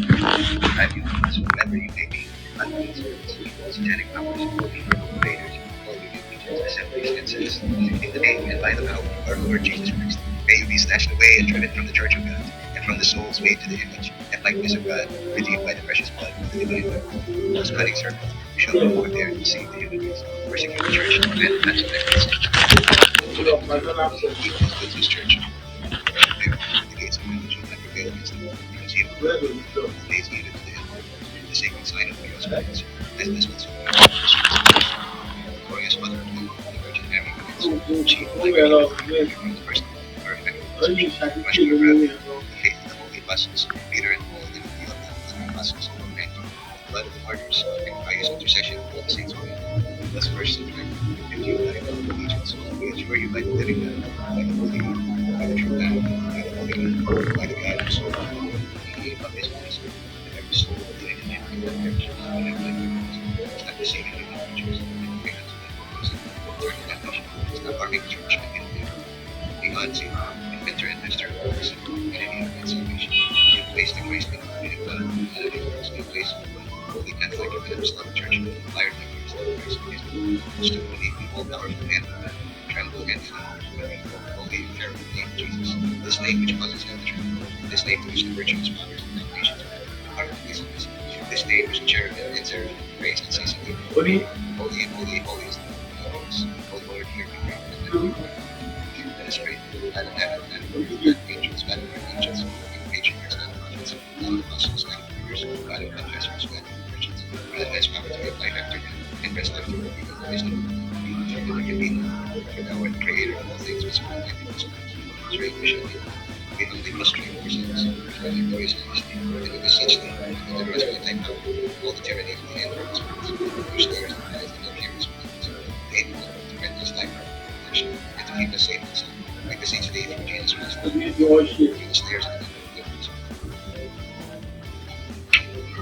Right? So whenever you may be unleashed, satanic powers, invaders, all your legions, assemblies, and says, in the name and by the power of our Lord Jesus Christ, may you be snatched away and driven from the church of God, and from the souls made to the image and likeness of God, redeemed by the precious blood of the divine Lamb. Those cunning serpents shall no more dare to deceive the human race, persecute the church, and not to evil is good to his church. The gates of hell shall not prevail against them, because he will days even to the end. The sacred sign of your spirits, as this also the glorious mother of God, the Virgin Mary, she like the first perfect much more reverend, the faith of the holy apostles, Peter and Paul, and the other apostles, and the blood of the martyrs, and pious intercession of all the saints of God. Thus first and if you like allegiance, we assure you by the living God, by the holy God, by the true God, by the holy God, by the God who soul, of his voice, and every soul of the enemy and the perish, and every life is not deceiving human creatures, and bring unto them those that turn to damnation, is not harming the church and in beyond sin, inventor and master of works, enemy of man's salvation. You place the Christ in the community of God, and the works you place Holy Catholic and Apostolic Church, fired by Christ, which to believe in all powerful hand of God, tremble and flee, when we invoke the holy and terrible name of Jesus, this name which causes hell to tremble, this name to which the virtues, powers, and foundations are pleasantness, this name which cherubim and seraphim praise unceasingly. Holy, holy, holy, holy is the Lord of hosts. O Lord, hear me pray. Let us pray. God of heaven, God of earth, God of angels, God of archangels, God of patriarchs, God of prophets, God of apostles, God of believers, God of confessors, God of virgins, God that has power to give life after death, and rest after death, because there is no there can be none. For thou art the creator of all things, which are life and wisdom. Whose reign we shall live. We humbly prostrate ourselves before thy glorious majesty, and we beseech thee, deliver us by thy power, all the tyranny of the hand of spirits, which there is the eyes and the ears, enable us to render us thy protection, and to keep us safe and sound. We beseech thee through Jesus Christ, through the snares of the devil,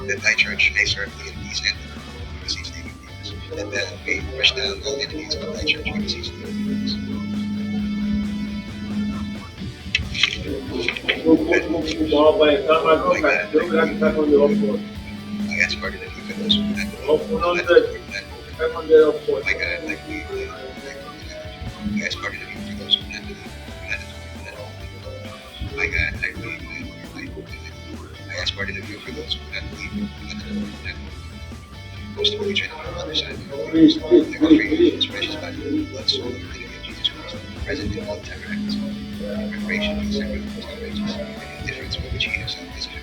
that thy church may serve thee in peace and in love. We beseech thee, that thou may crush down all enemies of thy church. We beseech thee. I ask pardon of you for those who do not believe, my God, like we, I ask pardon of you for those who do not believe, my God, I believe, I ask pardon of you for those who do not believe, most holy Trinity, Father, Son, and Holy Spirit, they offer you his precious body, blood, soul, and divinity of Jesus Christ, present in all tabernacles, in preparation for the sacrament of salvation, and in difference with which he himself is here,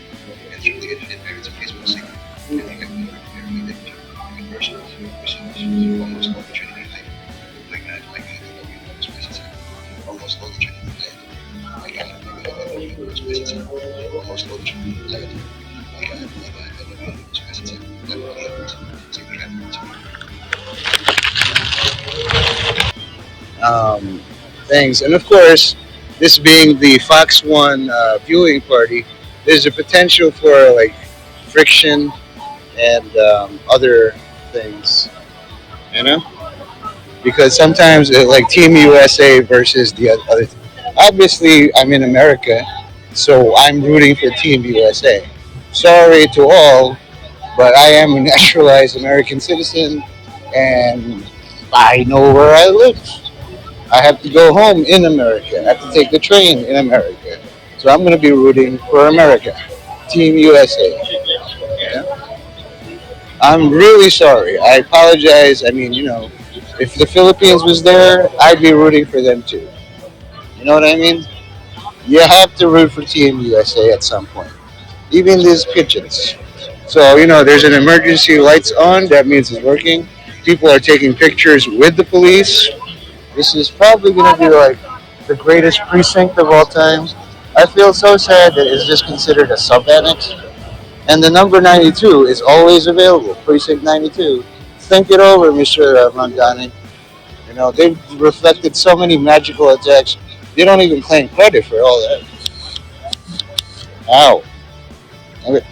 and through the infinite merits of his most sacred, and the heavenly liturgy, and conversion of the yourselves, almost holy Trinity, my God, I love you, most blessed Son, almost holy Trinity, my God, I love you, most blessed Son, almost holy Trinity, my God, I love you, most blessed Son, God, things. And of course, this being the Fox One viewing party, there's a potential for like friction and other things, you know, because sometimes like Team USA versus the other. Obviously, I'm in America, so I'm rooting for Team USA. Sorry to all, but I am a naturalized American citizen, and I know where I live. I have to go home in America. I have to take the train in America. So I'm going to be rooting for America, Team USA. Yeah? I'm really sorry. I apologize. I mean, if the Philippines was there, I'd be rooting for them too. You know what I mean? You have to root for Team USA at some point. Even these pigeons. So, there's an emergency lights on. That means it's working. People are taking pictures with the police. This is probably going to be like the greatest precinct of all time. I feel so sad that it's just considered a sub annex. And the number 92 is always available. Precinct 92. Think it over, Mr. Mondani. They've reflected so many magical attacks. They don't even claim credit for all that. Ow. Okay.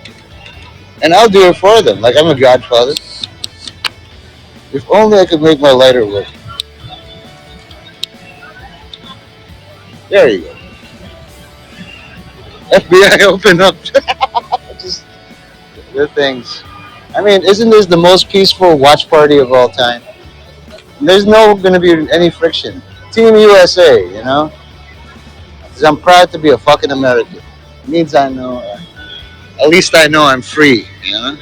And I'll do it for them. Like I'm a godfather. If only I could make my lighter work. There you go. FBI, open up. Just Good things. I mean, isn't this the most peaceful watch party of all time? There's no going to be any friction. Team USA, you know? 'Cause I'm proud to be a fucking American. It means I know, at least I know I'm free, you know?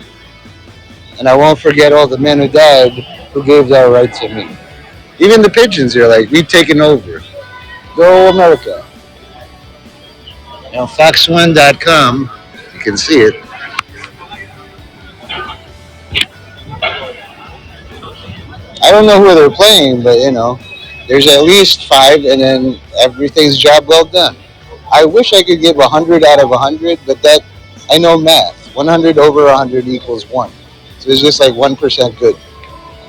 And I won't forget all the men who died who gave that right to me. Even the pigeons are like, we've taken over. Go America. Fox1.com, you can see it. I don't know who they're playing, but there's at least five, and then everything's job well done. I wish I could give 100 out of 100, but that I know math. 100 over 100 equals one. So it's just like 1% good.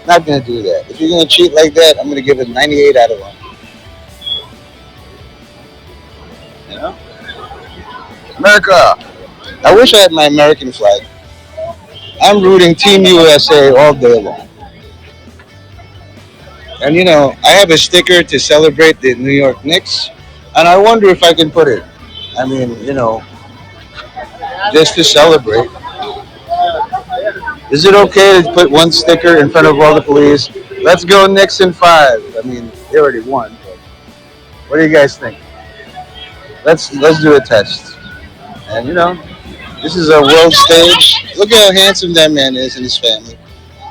Not gonna do that. If you're gonna cheat like that, I'm gonna give it 98 out of 100. You know, America. I wish I had my American flag. I'm rooting Team USA all day long. And I have a sticker to celebrate the New York Knicks, and I wonder if I can put it. I mean, just to celebrate. Is it okay to put one sticker in front of all the police? Let's go Knicks in 5. I mean, they already won. But what do you guys think? Let's do a test. And this is a world stage. Look how handsome that man is and his family.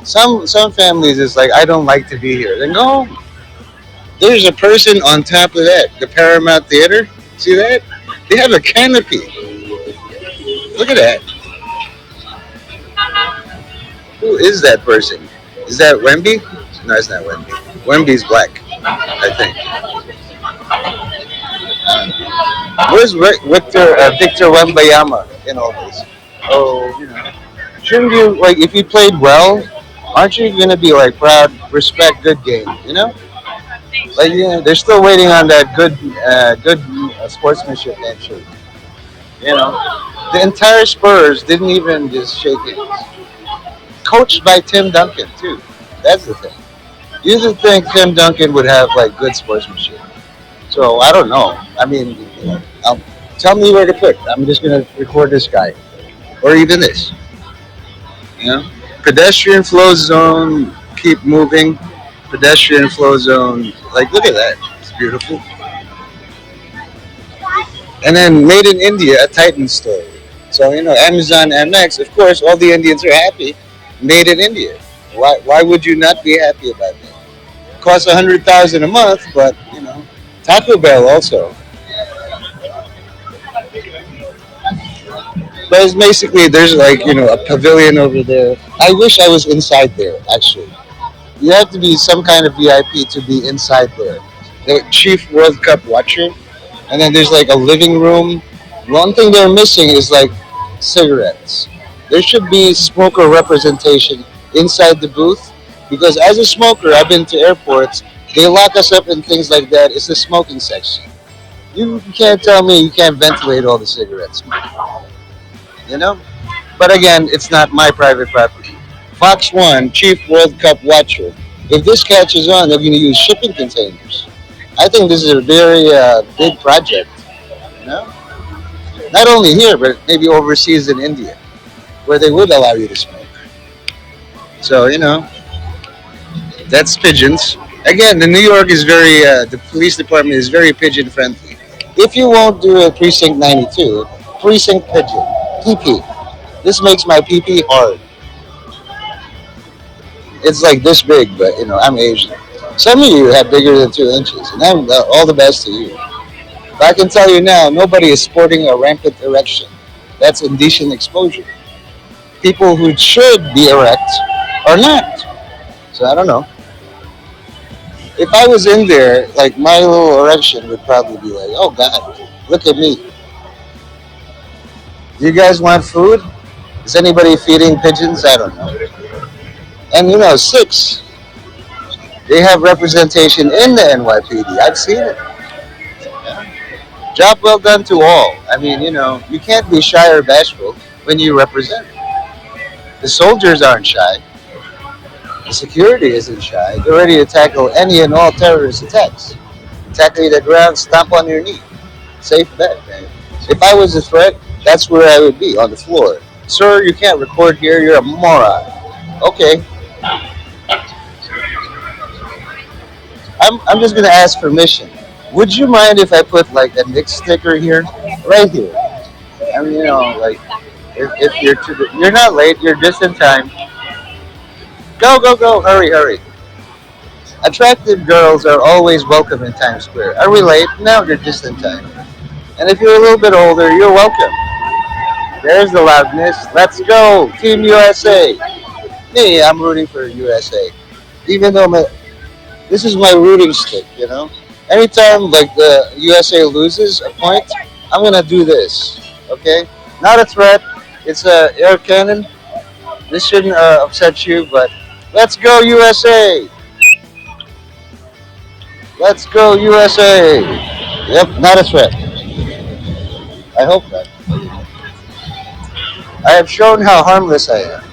Some families is like, I don't like to be here. Then go home. There's a person on top of that, the Paramount Theater. See that? They have a canopy. Look at that. Who is that person? Is that Wemby? No, it's not Wemby. Wemby's black, I think. Where's Victor Wembayama in all this? Oh, shouldn't you like if you played well? Aren't you gonna be like proud, respect, good game? Like they're still waiting on that good sportsmanship handshake. The entire Spurs didn't even just shake hands. Coached by Tim Duncan too. That's the thing. You would think Tim Duncan would have like good sportsmanship. So I don't know. I mean, tell me where to put. I'm just gonna record this guy, or even this. Pedestrian flow zone. Keep moving. Pedestrian flow zone. Like, look at that. It's beautiful. And then made in India, a Titan story. So Amazon MX. Of course, all the Indians are happy. Made in India. Why would you not be happy about that? Costs 100,000 a month, but Taco Bell also. But it's basically there's like a pavilion over there. I wish I was inside there actually. You have to be some kind of VIP to be inside there. The chief World Cup watcher, and then there's like a living room. One thing they're missing is like cigarettes. There should be smoker representation inside the booth because as a smoker, I've been to airports. They lock us up and things like that. It's the smoking section. You can't tell me you can't ventilate all the cigarettes. You know? But again, it's not my private property. Fox One, Chief World Cup Watcher. If this catches on, they're going to use shipping containers. I think this is a very big project. You know? Not only here, but maybe overseas in India, where they would allow you to smoke. So, that's pigeons. Again, the New York is very, the police department is very pigeon friendly. If you won't do a precinct 92, precinct pigeon, PP. This makes my PP hard. It's like this big, but I'm Asian. Some of you have bigger than 2 inches, and I'm all the best to you. But I can tell you now, nobody is sporting a rampant erection. That's indecent exposure. People who should be erect are not. So I don't know. If I was in there, like my little erection would probably be like, oh God, look at me. Do you guys want food? Is anybody feeding pigeons? I don't know. And 6, they have representation in the NYPD. I've seen it. Job well done to all. I mean, you can't be shy or bashful when you represent. The soldiers aren't shy. The security isn't shy. They're ready to tackle any and all terrorist attacks. Tackle you to the ground, stomp on your knee. Safe bet, man. If I was a threat, that's where I would be, on the floor. Sir, you can't record here. You're a moron. Okay, I'm just gonna ask permission. Would you mind if I put like a Nick sticker here, right here? I mean, like if you're you're not late, you're just in time. Go, go, go! Hurry, hurry! Attractive girls are always welcome in Times Square. Are we late? No, you're just in time. And if you're a little bit older, you're welcome. There's the loudness. Let's go, Team USA. Me, I'm rooting for USA. Even though this is my rooting stick. Anytime like the USA loses a point, I'm gonna do this. Okay, not a threat. It's a air cannon. This shouldn't upset you, but let's go USA. Let's go USA. Yep, not a threat. I hope not. I have shown how harmless I am.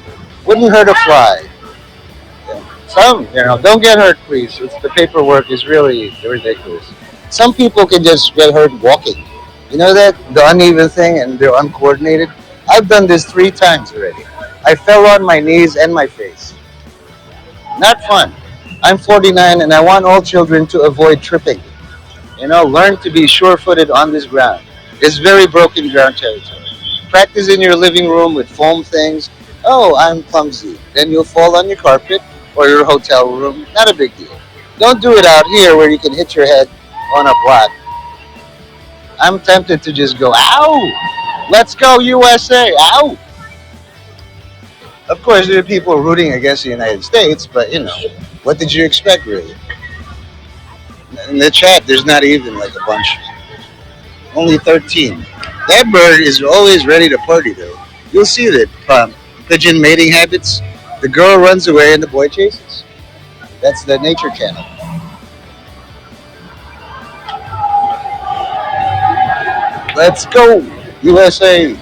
Wouldn't hurt a fly. Some, don't get hurt, please. The paperwork is really ridiculous. Some people can just get hurt walking. You know that? The uneven thing and they're uncoordinated. I've done this 3 times already. I fell on my knees and my face. Not fun. I'm 49 and I want all children to avoid tripping. Learn to be sure footed on this ground. It's very broken ground territory. Practice in your living room with foam things. Oh, I'm clumsy. Then you'll fall on your carpet or your hotel room. Not a big deal. Don't do it out here where you can hit your head on a block. I'm tempted to just go, ow! Let's go, USA! Ow! Of course, there are people rooting against the United States, but what did you expect, really? In the chat, there's not even like a bunch. Only 13. That bird is always ready to party, though. You'll see that pigeon mating habits. The girl runs away and the boy chases. That's the Nature Channel. Let's go, USA.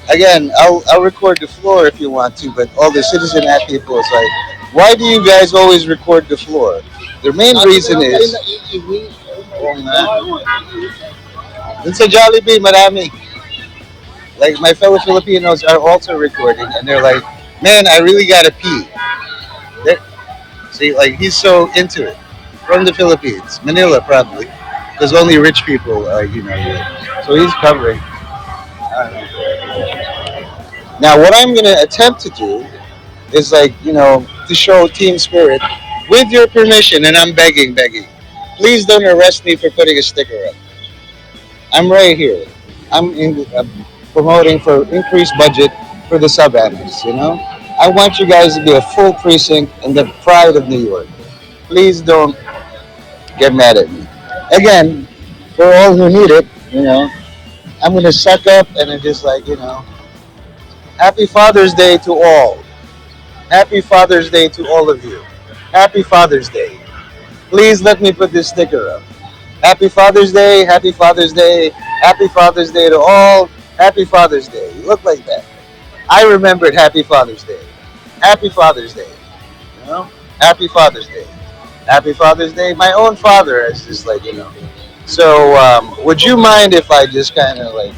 Again, I'll record the floor if you want to, but all the citizen app people is like, why do you guys always record the floor? The main reason is, dun sa Jollibee, marami. Like my fellow Filipinos are also recording, and they're like, "Man, I really gotta pee." See, like he's so into it. From the Philippines, Manila probably, because only rich people, so he's covering. I don't know. Now, what I'm gonna attempt to do is like, to show team spirit, with your permission, and I'm begging, begging. Please don't arrest me for putting a sticker up. I'm right here. I'm promoting for increased budget for the sub-annex. I want you guys to be a full precinct and the pride of New York. Please don't get mad at me. Again, for all who need it, I'm going to suck up and then just like, Happy Father's Day to all. Happy Father's Day to all of you. Happy Father's Day. Please let me put this sticker up. Happy Father's Day, Happy Father's Day, Happy Father's Day to all. Happy Father's Day. You look like that. I remembered Happy Father's Day. Happy Father's Day. Happy Father's Day. Happy Father's Day. My own father is just like, So, would you mind if I just kind of like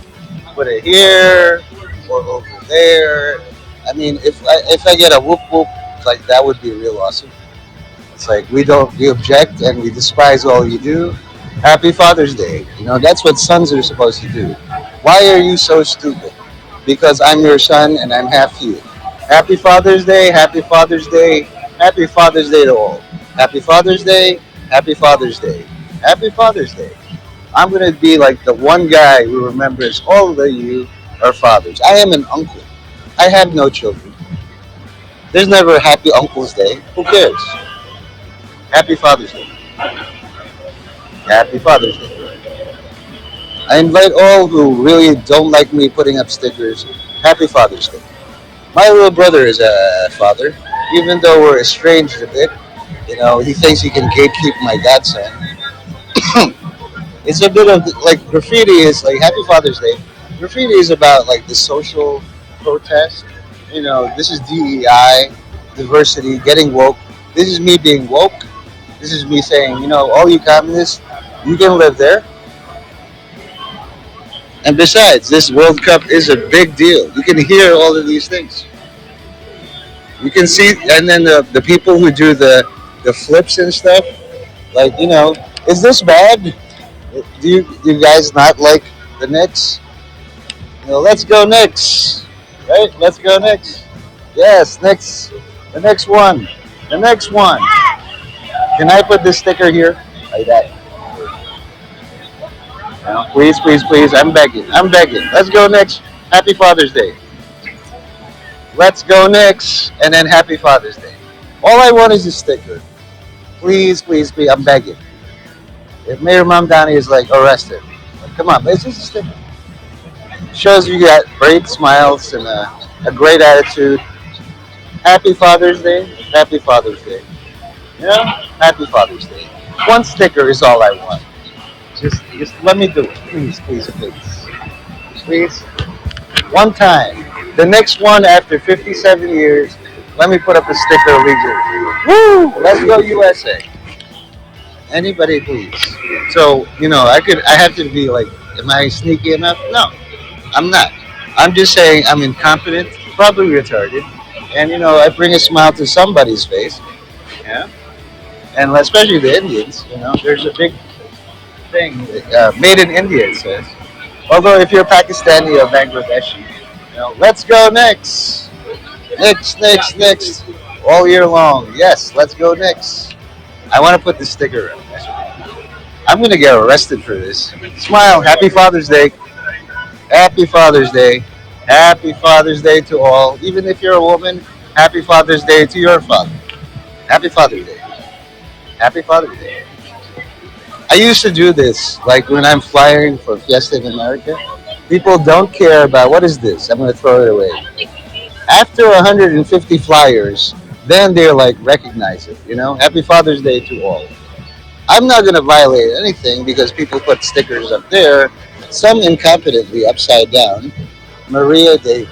put it here or over there? I mean, if I get a whoop whoop, like that would be real awesome. It's like we object and we despise all you do. Happy Father's Day. That's what sons are supposed to do. Why are you so stupid? Because I'm your son and I'm half you. Happy Father's Day, Happy Father's Day, Happy Father's Day to all. Happy Father's Day, Happy Father's Day, Happy Father's Day. I'm going to be like the one guy who remembers all of you are fathers. I am an uncle. I have no children. There's never a Happy Uncle's Day. Who cares? Happy Father's Day. Happy Father's Day. I invite all who really don't like me putting up stickers. Happy Father's Day. My little brother is a father, even though we're estranged a bit. He thinks he can gatekeep my godson. It's a bit of like graffiti is like Happy Father's Day. Graffiti is about like the social protest. This is DEI, diversity, getting woke. This is me being woke. This is me saying, all you communists, you can live there. And besides, this World Cup is a big deal. You can hear all of these things. You can see, and then the people who do the flips and stuff. Like, is this bad? Do you guys not like the Knicks? Let's go Knicks, right? Let's go Knicks. Yes, Knicks. The next one. The next one. Can I put this sticker here? Like that. Please, please, please. I'm begging. I'm begging. Let's go Knicks. Happy Father's Day. Let's go Knicks. And then Happy Father's Day. All I want is a sticker. Please, please, please. I'm begging. If Mayor Mamdani is like arrested, come on, it's just a sticker. Shows you got great smiles and a great attitude. Happy Father's Day. Happy Father's Day. Happy Father's Day. One sticker is all I want. Just let me do it. Please, please, please. Please. One time. The next one after 57 years, let me put up a sticker of Legion. Woo! Let's go USA. Anybody please. So, I have to be like, am I sneaky enough? No, I'm not. I'm just saying I'm incompetent, probably retarded, and I bring a smile to somebody's face. Yeah. And especially the Indians, there's a big thing, made in India, it says. Although if you're Pakistani or Bangladeshi, let's go next. Next. All year long. Yes, let's go next. I want to put the sticker up. I'm going to get arrested for this. Smile. Happy Father's Day. Happy Father's Day. Happy Father's Day to all. Even if you're a woman, Happy Father's Day to your father. Happy Father's Day. Happy Father's Day. I used to do this, like when I'm flying for Fiesta in America. People don't care about what is this. I'm going to throw it away. After 150 flyers, then they're like, recognize it. Happy Father's Day to all. I'm not going to violate anything because people put stickers up there, some incompetently upside down. Maria David.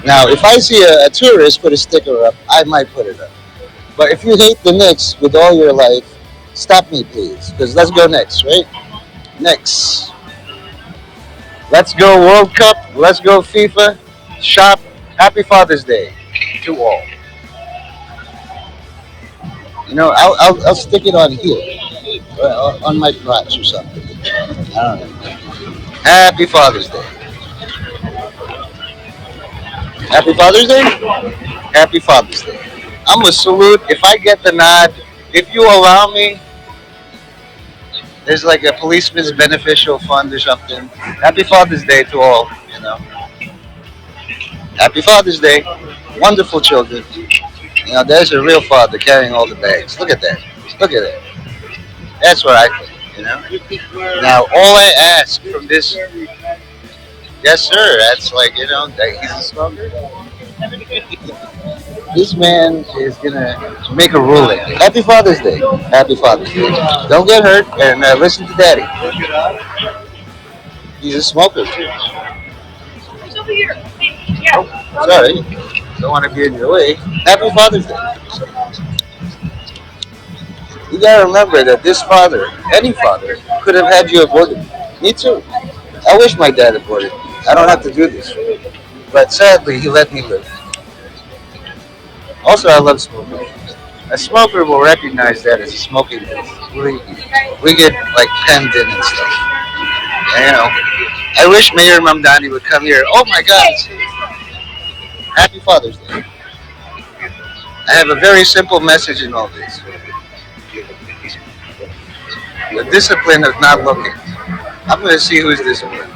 Now, if I see a tourist put a sticker up, I might put it up. But if you hate the Knicks with all your life, stop me, please. Because let's go next, right? Next. Let's go World Cup. Let's go FIFA. Shop. Happy Father's Day to all. I'll stick it on here, on my crotch or something. I don't know. Happy Father's Day. Happy Father's Day. Happy Father's Day. I'm gonna salute if I get the nod. If you allow me, there's like a policeman's beneficial fund or something. Happy Father's Day to all. Happy Father's Day. Wonderful children. There's a real father carrying all the bags. Look at that. Look at that. That's what I think, Now, all I ask from this, yes, sir, that's like, that he's a smoker. This man is going to make a ruling. Happy Father's Day. Happy Father's Day. Don't get hurt and listen to Daddy. He's a smoker. He's over here. Oh, sorry. Don't want to be in your way. Happy Father's Day. You gotta remember that this father, any father, could have had you aborted. Me too. I wish my dad aborted. I don't have to do this. But sadly, he let me live. Also, I love smoking. A smoker will recognize that as a smoking death. We get like penned in and stuff. And, I wish Mayor Mamdani would come here. Oh my God. Happy Father's Day. I have a very simple message in all this. The discipline of not looking. I'm going to see who's disciplined.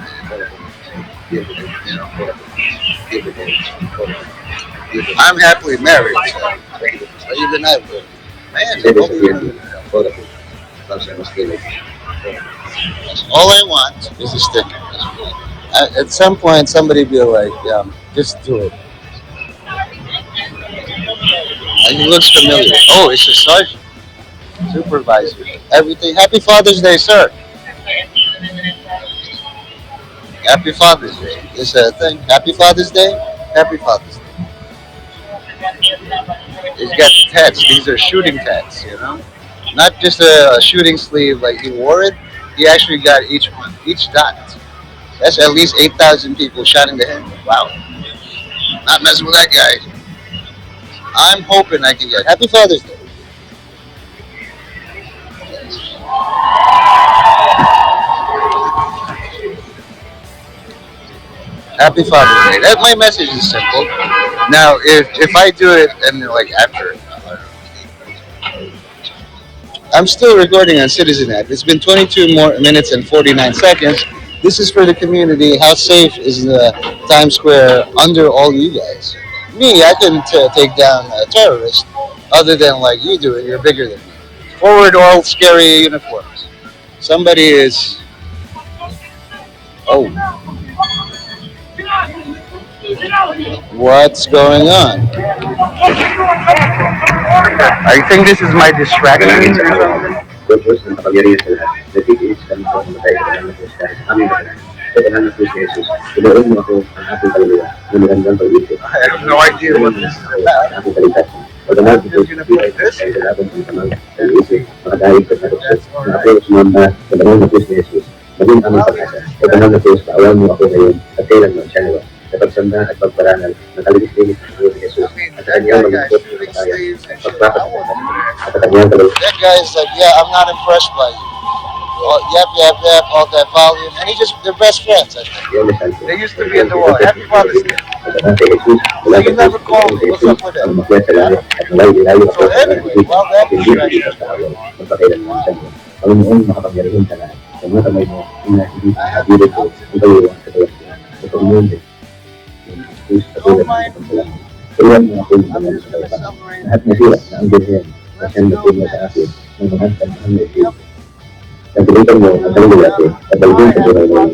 I'm happily married, so even I would. Man, all I want is a sticker. At some point, somebody be like, just do it. And he looks familiar. Oh, it's a sergeant. Supervisor. Everything. Happy Father's Day, sir. Happy Father's Day. Is that a thing? Happy Father's Day? Happy Father's Day. He's got the tats. These are shooting tats, Not just a shooting sleeve like he wore it. He actually got each one, each dot. That's at least 8,000 people shot in the head. Wow, not messing with that guy. I'm hoping I can get Happy Father's Day. Happy Father's Day. That my message is simple. Now, if I do it and like after, I'm still recording on Citizen app. It's been 22 more minutes and 49 seconds. This is for the community. How safe is the Times Square under all you guys? Me, I can take down a terrorist. Other than like you do it, you're bigger than me. Forward all scary uniforms. Somebody is. Oh, what's going on? I think this is my distraction. Purpose ng kapangyarihan sa lahat. Nagtitiis kami sa mamatay sa kanyang Diyos kahit sa aming bakalan. Sa kanyang ng Diyos ni Jesus, tuloyin mo ako ang aking kaluluwa na magandang pag-ibig. I have no idea what this is about. Ang aking kaligtasan. Pagdamag ng Diyos, bigay sa kalaban ng tamang pag-iisip, makadahig sa katukso, na ako sumamba sa banal na Diyos ni Jesus. Maging aming pag-asa. Pagdamag ng Diyos, paawan mo ako ngayon at kailan mo siya nawa. Sa pagsamba at pagparangal ng kalinis-linis ng Diyos ni Jesus at sa kanyang magiging pagkakaya at pagpapasakan at sa kanyang kaluluwa. That guy's like, yeah, I'm not impressed by you. Oh, yep, yep, yep, all that volume. And they're best friends, I think. They used to be in the war. Happy Father's Day. So you never call me. What's up with that? So anyway, well, that distraction. Panginoon makapangyarihan sa lahat. Sa mga kamay mo, ina, hindi habirin ko, ang kaluwa sa kawasan. Sa Panginoon din. Diyos sa tulad ng pagpapalaman. Turuan mo ako yung banal sa kawasan. Lahat na sila na ang ganyan, na siyang natulong sa akin, ng mga tanahang na ito. Nagpilitan mo ang kaluluwa ko, at balagin sa buhay mo.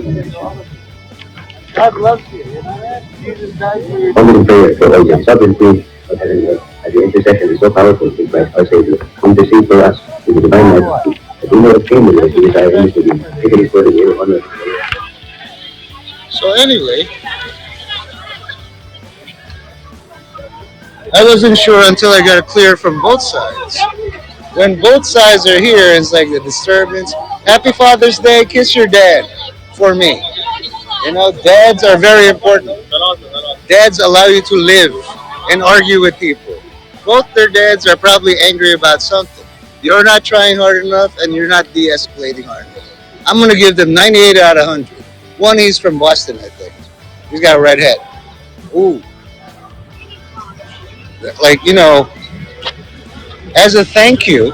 God loves you. Jesus died for you. Only in prayer for all your sovereignty of heaven and earth, as the intercession is so powerful in Christ our Savior, intercede for us with the divine majesty, that we may obtain the grace we desire in this being, if it is for the year of honor. So anyway, I wasn't sure until I got it clear from both sides. When both sides are here, it's like the disturbance. Happy Father's Day, kiss your dad for me. You know, dads are very important. Dads allow you to live and argue with people. Both their dads are probably angry about something. You're not trying hard enough and you're not de-escalating hard enough. I'm going to give them 98 out of 100. One, he's from Boston, I think. He's got a red head. Ooh. Like, you know, as a thank you,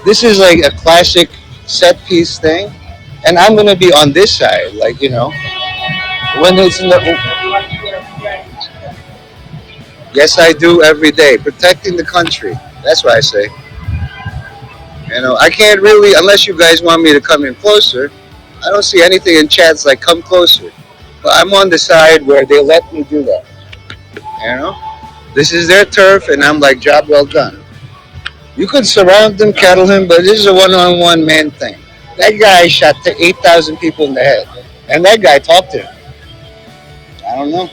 this is like a classic set piece thing. And I'm going to be on this side, like, you know, when it's in the. Yes, I do every day. Protecting the country. That's what I say. You know, I can't really, unless you guys want me to come in closer, I don't see anything in chats like come closer. But I'm on the side where they let me do that. You know? This is their turf, and I'm like, job well done. You could surround them, kettle him, but this is a one-on-one man thing. That guy shot 8,000 people in the head. And that guy talked to him. I don't know.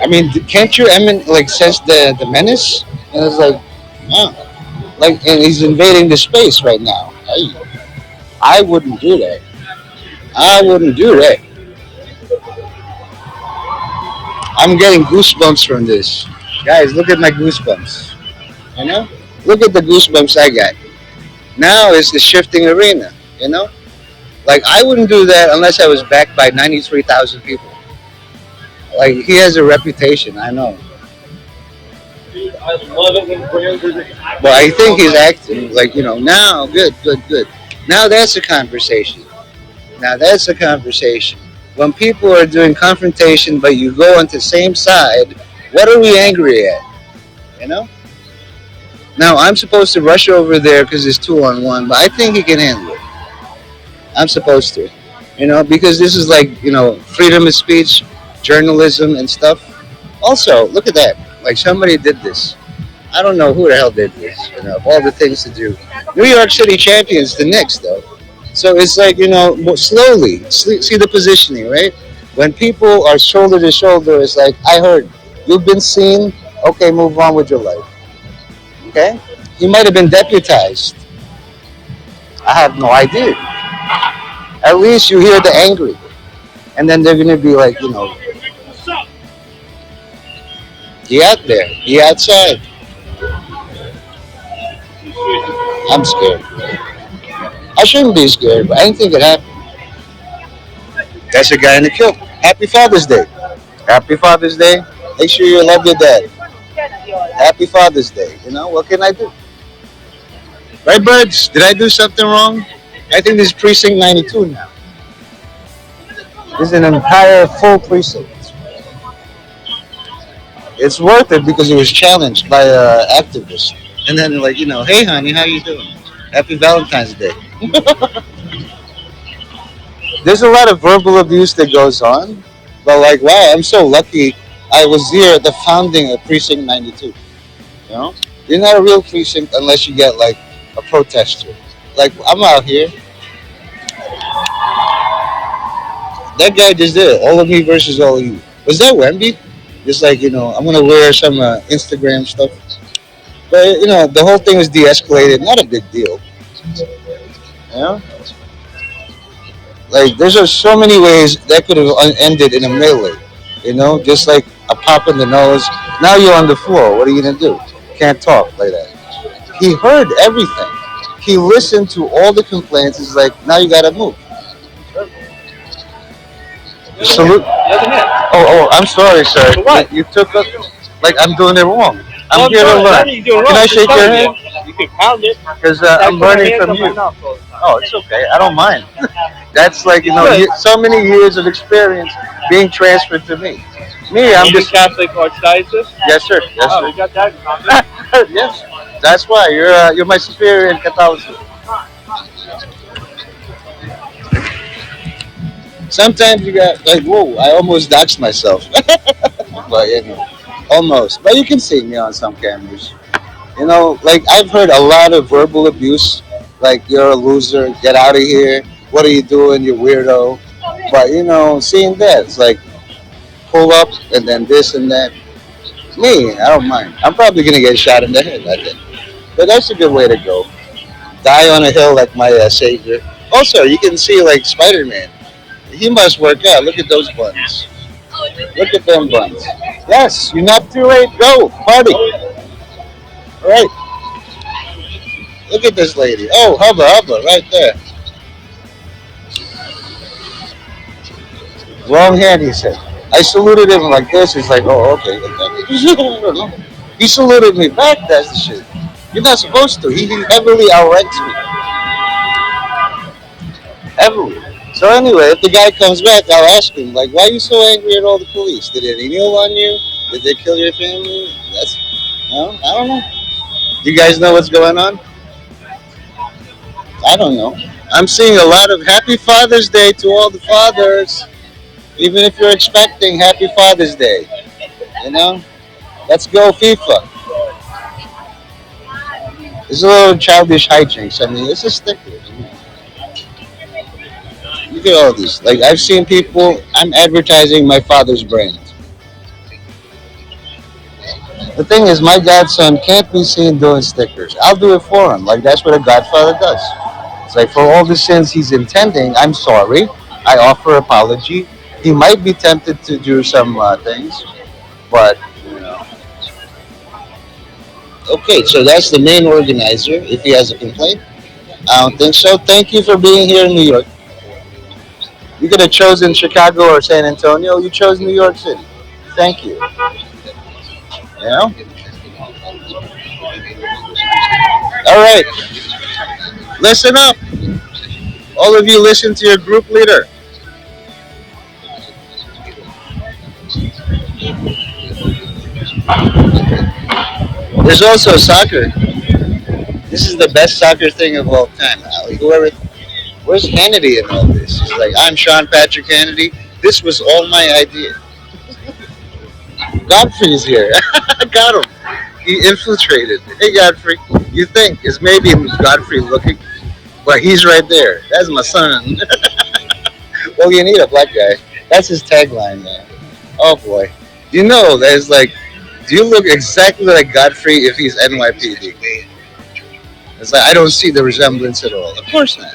I mean, can't you, like, sense the menace? And it's like, wow. Like, and he's invading the space right now. I wouldn't do that. I wouldn't do that. I'm getting goosebumps from this. Guys, look at my goosebumps. You know? Look at the goosebumps I got. Now it's the shifting arena, you know? Like, I wouldn't do that unless I was backed by 93,000 people. Like, he has a reputation, I know. I love it when brands are just acting. But I think he's acting, like, you know, now, good. Now that's a conversation. Now that's a conversation. When people are doing confrontation, but you go on the same side, what are we angry at? You know? Now, I'm supposed to rush over there because it's 2-on-1, but I think he can handle it. I'm supposed to. You know, because this is like, you know, freedom of speech, journalism and stuff. Also, look at that. Like, somebody did this. I don't know who the hell did this, you know, of all the things to do. New York City champions, the Knicks, though. So it's like, you know, slowly, see the positioning, right? When people are shoulder to shoulder, it's like, I heard, you've been seen, okay, move on with your life. Okay? He might have been deputized. I have no idea. At least you hear the angry, and then they're gonna be like, get out there, get outside. I'm scared. I shouldn't be scared, but anything could happen. That's a guy in the kill. Happy Father's Day. Happy Father's Day. Make sure you love your dad. Happy Father's Day. What can I do? Right, birds? Did I do something wrong? I think this is precinct 92 now. This is an entire full precinct. It's worth it because it was challenged by activists. And then like, hey honey, how you doing? Happy Valentine's Day. There's a lot of verbal abuse that goes on, but like, wow, I'm so lucky. I was here at the founding of Precinct 92. You know, you're not a real precinct unless you get like a protester. Like I'm out here. That guy just did it. All of me versus all of you. Was that Wemby? Just like I'm gonna wear some Instagram stuff. But the whole thing was de-escalated. Not a big deal. You know, like there's just so many ways that could have ended in a melee. Just like a pop in the nose. Now you're on the floor. What are you gonna do? Can't talk like that. He heard everything. He listened to all the complaints. He's like, now you gotta move. Salute. Oh, I'm sorry, sir. For what? You took a, like I'm doing it wrong. I'm Well, here to sorry, learn. nothing you're doing Can wrong. I Just shake your pound hand? it. You can pound it. Because I I'm put my learning hands from on my you. mouth all the time. Oh, it's okay. I don't mind. That's like Good. so many years of experience being transferred to me. Me, I'm You just Catholic Archdiocese? yes, sir. Yes, Oh, we sir. got that in common. Yes. That's why you're my superior in Catholicism. Sometimes you got like, whoa, I almost doxed myself. But almost. But you can see me on some cameras. Like I've heard a lot of verbal abuse, like you're a loser, get out of here. What are you doing, you weirdo? But seeing that, it's like pull up and then this and that. Me, I don't mind. I'm probably gonna get shot in the head, I think. But that's a good way to go. Die on a hill like my savior. Also, you can see like Spider-Man. He must work out. Look at those buns. Look at them buns. Yes, you're not too late. Go party. All right. Look at this lady. Oh, hubba hubba, right there. Wrong hand, he said. I saluted him like this. He's like, oh, okay. He saluted me back. That's the shit. You're not supposed to. He heavily outranks me. Heavily. So anyway, if the guy comes back, I'll ask him, like, why are you so angry at all the police? Did they kneel on you? Did they kill your family? No, I don't know. You guys know what's going on? I don't know. I'm seeing a lot of Happy Father's Day to all the fathers. Even if you're expecting Happy Father's Day. You know? Let's go FIFA. It's a little childish hijinks. I mean, it's a sticker. Look at all these. Like, I've seen people, I'm advertising my father's brand. The thing is, my godson can't be seen doing stickers. I'll do it for him. Like, that's what a godfather does. It's like, for all the sins he's intending, I'm sorry. I offer apology. He might be tempted to do some things, but, you know. Okay, so that's the main organizer. If he has a complaint, I don't think so. Thank you for being here in New York. You could have chosen Chicago or San Antonio. You chose New York City. Thank you. You know? All right. Listen up. All of you listen to your group leader. There's also soccer. This is the best soccer thing of all time. Where's Hannity in all this? He's like, I'm Sean Patrick Hannity. This was all my idea. Godfrey's here. I got him. He infiltrated. Hey, Godfrey. You think is maybe Godfrey looking, but he's right there. That's my son. Well, you need a black guy. That's his tagline, man. Oh boy. There's like, do you look exactly like Godfrey if he's NYPD? It's like I don't see the resemblance at all. Of course not.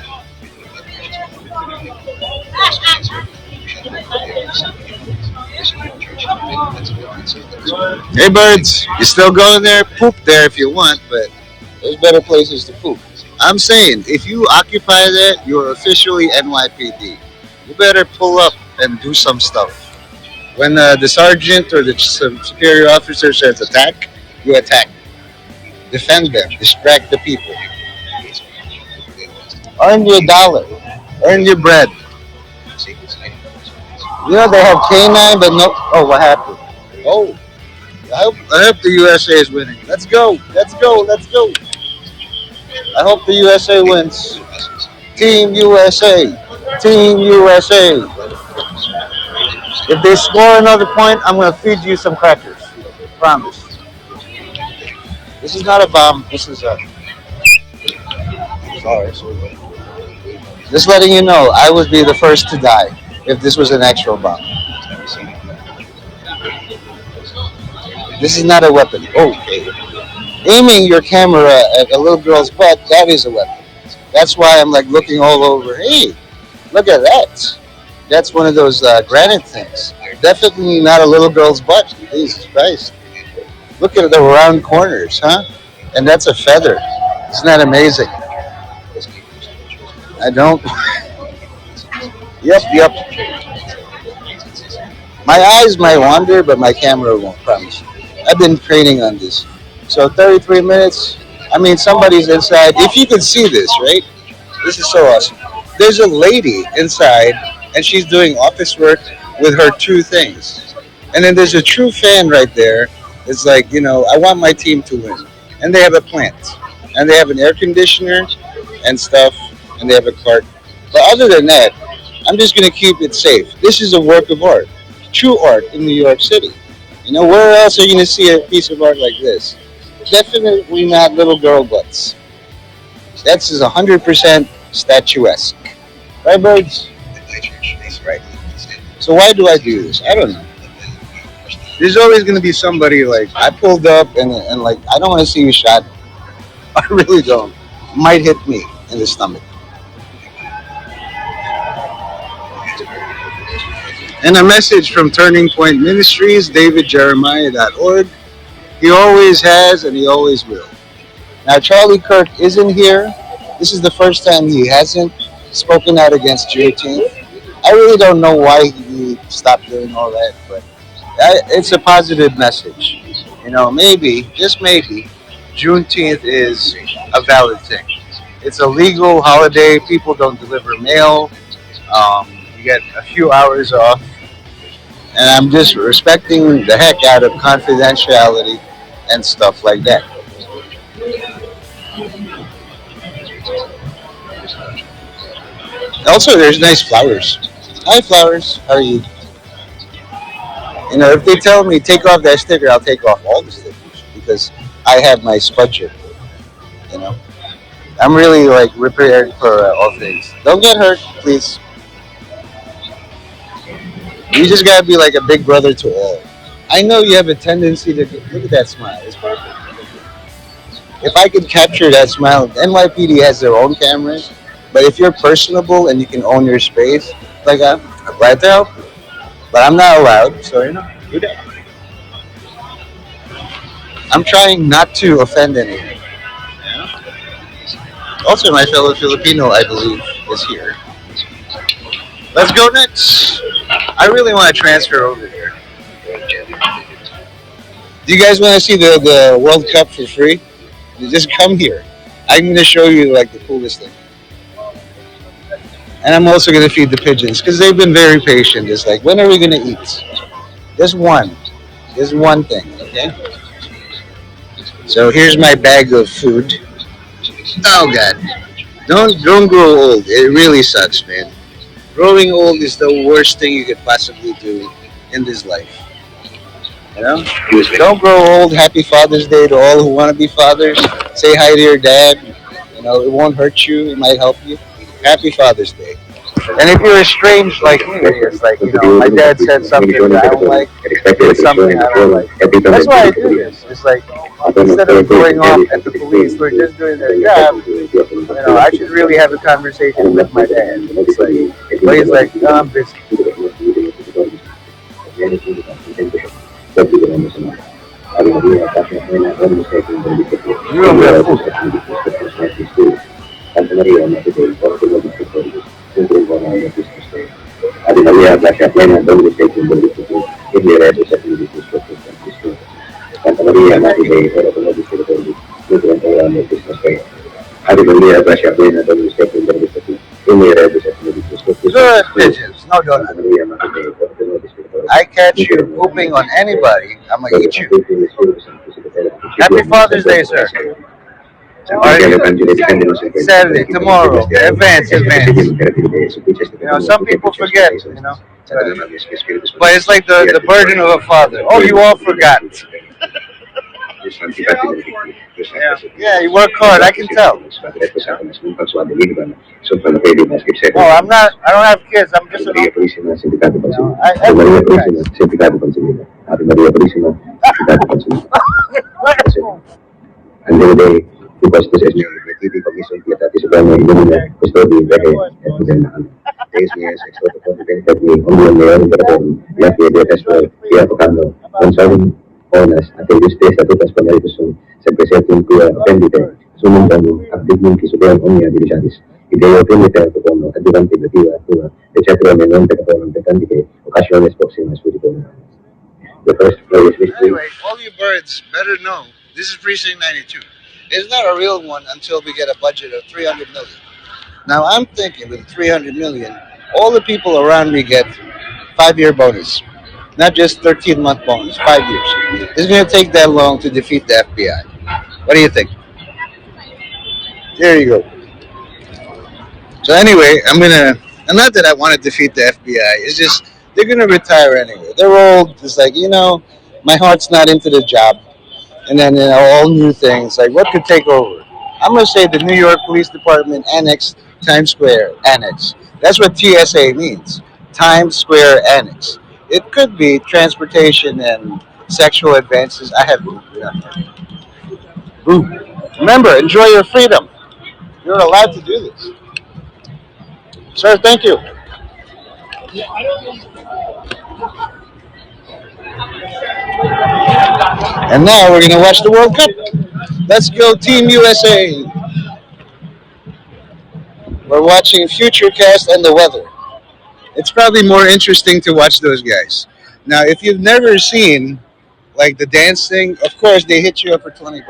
Hey birds, you still going there? Poop there if you want, but there's better places to poop. I'm saying, if you occupy that, you're officially NYPD. You better pull up and do some stuff. When the sergeant or the superior officer says attack, you attack. Defend them. Distract the people. Earn your dollar. Earn your bread. You know they have canine, but no. Oh, what happened? Oh, I hope the USA is winning. Let's go. Let's go. Let's go. I hope the USA wins. Team USA. Team USA. If they score another point, I'm gonna feed you some crackers. Promise. This is not a bomb. This is a. Sorry. Just letting you know, I would be the first to die if this was an actual bomb. This is not a weapon. Okay. Aiming your camera at a little girl's butt, that is a weapon. That's why I'm like looking all over. Hey, look at that. That's one of those granite things. Definitely not a little girl's butt. Jesus Christ. Look at the round corners, huh? And that's a feather. Isn't that amazing? I don't. Yep, yep. My eyes might wander, but my camera won't, promise. I've been training on this. So 33 minutes. I mean, somebody's inside. If you could see this, right? This is so awesome. There's a lady inside, and she's doing office work with her two things. And then there's a true fan right there. It's like, I want my team to win. And they have a plant. And they have an air conditioner and stuff. And they have a cart. But other than that, I'm just going to keep it safe. This is a work of art. True art in New York City. Where else are you going to see a piece of art like this? Definitely not little girl butts. That's 100% statuesque. Right, birds? That's right. So why do I do this? I don't know. There's always going to be somebody like, I pulled up and like, I don't want to see you shot. I really don't. Might hit me in the stomach. And a message from Turning Point Ministries, davidjeremiah.org. He always has and he always will. Now, Charlie Kirk isn't here. This is the first time he hasn't spoken out against Juneteenth. I really don't know why he stopped doing all that, but it's a positive message. Maybe, just maybe, Juneteenth is a valid thing. It's a legal holiday. People don't deliver mail. You get a few hours off. And I'm just respecting the heck out of confidentiality and stuff like that. Also, there's nice flowers. Hi, flowers. How are you? If they tell me take off that sticker, I'll take off all the stickers because I have my spudger. I'm really like prepared for all things. Don't get hurt, please. You just gotta be like a big brother to all. I know you have a tendency to look at that smile. It's perfect. If I could capture that smile, NYPD has their own cameras. But if you're personable and you can own your space, like I'm right there. But I'm not allowed, so do that. I'm trying not to offend anyone. Also, my fellow Filipino, I believe, is here. Let's go next. I really want to transfer over here. Do you guys want to see the World Cup for free? You just come here. I'm going to show you like the coolest thing. And I'm also going to feed the pigeons because they've been very patient. It's like, when are we going to eat? Just one. Just one thing, okay? So here's my bag of food. Oh, God. Don't grow old. It really sucks, man. Growing old is the worst thing you could possibly do in this life. Don't grow old. Happy Father's Day to all who want to be fathers. Say hi to your dad. It won't hurt you. It might help you. Happy Father's Day. And if you're estranged like me, it's like, my dad said something that I don't like. I did something I don't like. That's why I do this. It's like, instead of going off at the police who are just doing their job, I should really have a conversation with my dad. It's like, but he's like, no, I'm busy. You don't get food. Good pigeons, no donut. I catch you pooping on anybody, I'm gonna eat you. Happy Father's Day, sir. Saturday, tomorrow, advance. Some people forget, but it's like the burden of a father. Oh, you all forgot. Yeah, you work hard. I can tell. Oh, I'm not. I don't have kids. I'm just I work Anyway, all you birds better know this is Precinct 92. It's not a real one until we get a budget of 300 million. Now I'm thinking with 300 million, all the people around me get 5-year bonus, not just 13-month bonus, 5 years. It's going to take that long to defeat the FBI. What do you think? There you go. So anyway, and not that I want to defeat the FBI. It's just they're gonna retire anyway. They're old. It's like my heart's not into the job. And then all new things like what could take over. I'm gonna say the New York Police Department Annex, Times Square Annex. That's what TSA means. Times Square Annex. It could be transportation and sexual advances. I have Ooh. Remember, enjoy your freedom. You're allowed to do this. Sir, thank you. And now we're going to watch the World Cup. Let's go, Team USA. We're watching Futurecast and the weather. It's probably more interesting to watch those guys. Now, if you've never seen like the dance thing, of course they hit you up for $20.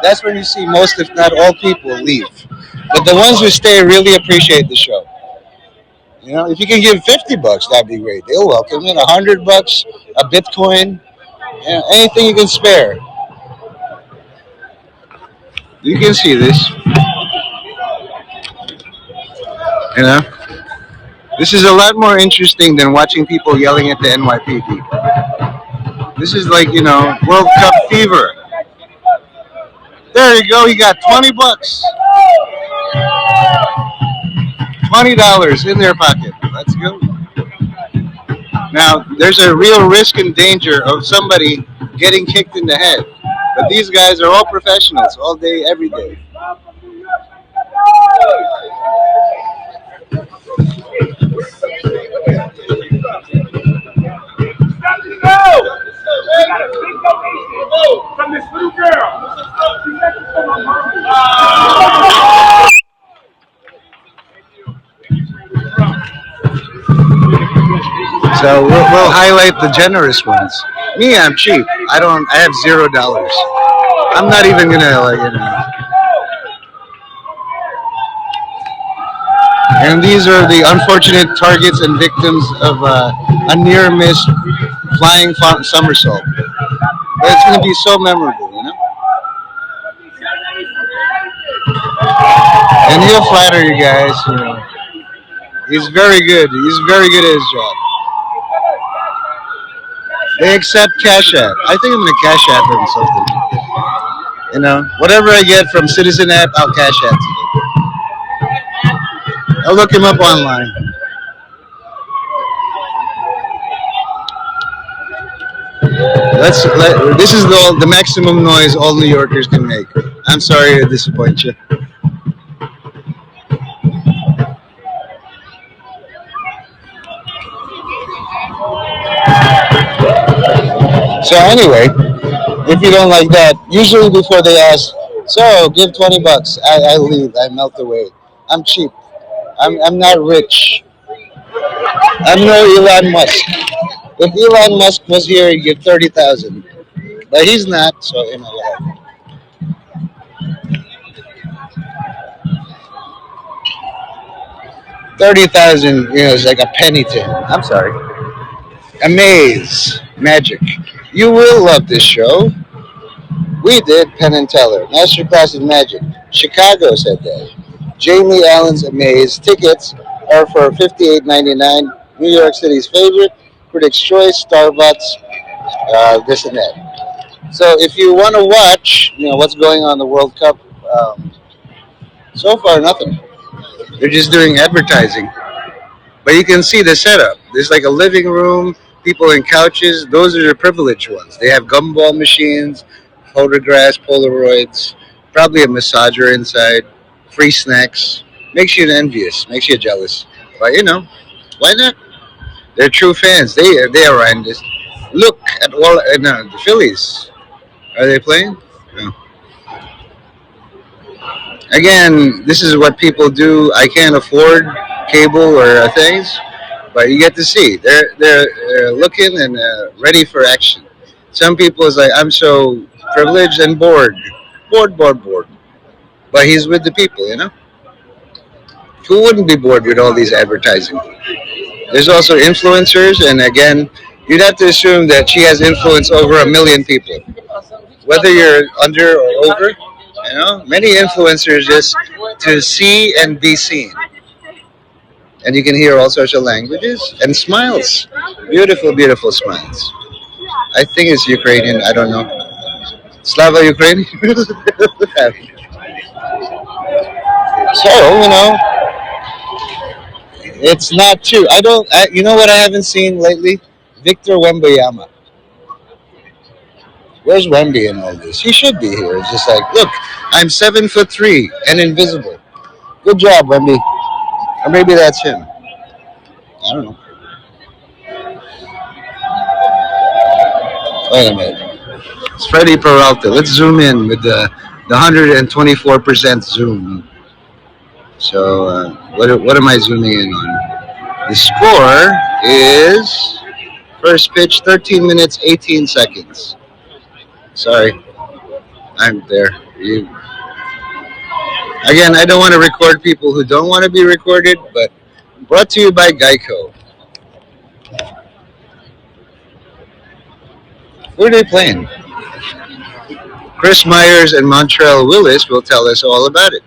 That's when you see most, if not all, people leave. But the ones who stay really appreciate the show. If you can give $50, that'd be great. They'll welcome it. $100, a Bitcoin, anything you can spare. You can see this. This is a lot more interesting than watching people yelling at the NYPD. This is like World Cup fever. There you go. You got $20. $20 in their pocket. Let's go. Now, there's a real risk and danger of somebody getting kicked in the head. But these guys are all professionals, all day, every day. From this little girl. So we'll highlight the generous ones. Me, I'm cheap. I have $0. I'm not even gonna And these are the unfortunate targets and victims of a near miss flying somersault. But it's gonna be so memorable, And he'll flatter you guys, He's very good. He's very good at his job. They accept Cash App. I think I'm gonna Cash App him something. Whatever I get from Citizen App, I'll Cash App to him. I'll look him up online. This is the maximum noise all New Yorkers can make. I'm sorry to disappoint you. So anyway, if you don't like that, usually before they ask, so give $20, I leave. I melt away. I'm cheap. I'm not rich. I'm no Elon Musk. If Elon Musk was here, he'd give 30,000, but he's not. So whatever. 30,000, is like a penny to him. I'm sorry. Amaze, magic. You will love this show. We did Penn and Teller, Masterclass in Magic. Chicago said that. Jamie Allen's Amaze. Tickets are for $58.99. New York City's favorite, Critics' Choice, Starbucks, this and that. So if you want to watch, what's going on in the World Cup, so far nothing. They're just doing advertising. But you can see the setup. There's like a living room, people in couches. Those are the privileged ones. They have gumball machines, photographs, Polaroids, probably a massager inside, free snacks. Makes you envious, makes you jealous. But why not? They're true fans. They are around this. Look at all the Phillies. Are they playing? No. Again, this is what people do. I can't afford cable or things, but you get to see. They're looking and ready for action. Some people is like, I'm so privileged and bored. But he's with the people. Who wouldn't be bored with all these advertising? There's also influencers, and again, you'd have to assume that she has influence over a million people, whether you're under or over. Many influencers just to see and be seen, and you can hear all sorts of languages and smiles, beautiful, beautiful smiles. I think it's Ukrainian. I don't know. Slava Ukraine. So it's not true. I don't. You know what I haven't seen lately? Victor Wembanyama. Where's Wemby in all this? He should be here. It's just like, look, I'm 7'3" and invisible. Good job, Wemby. Or maybe that's him. I don't know. Wait a minute. It's Freddie Peralta. Let's zoom in with the 124% zoom. So what am I zooming in on? The score is first pitch 13 minutes 18 seconds. Sorry, I'm there. Again, I don't want to record people who don't want to be recorded, but brought to you by Geico. Who are they playing? Chris Myers and Montreal Willis will tell us all about it.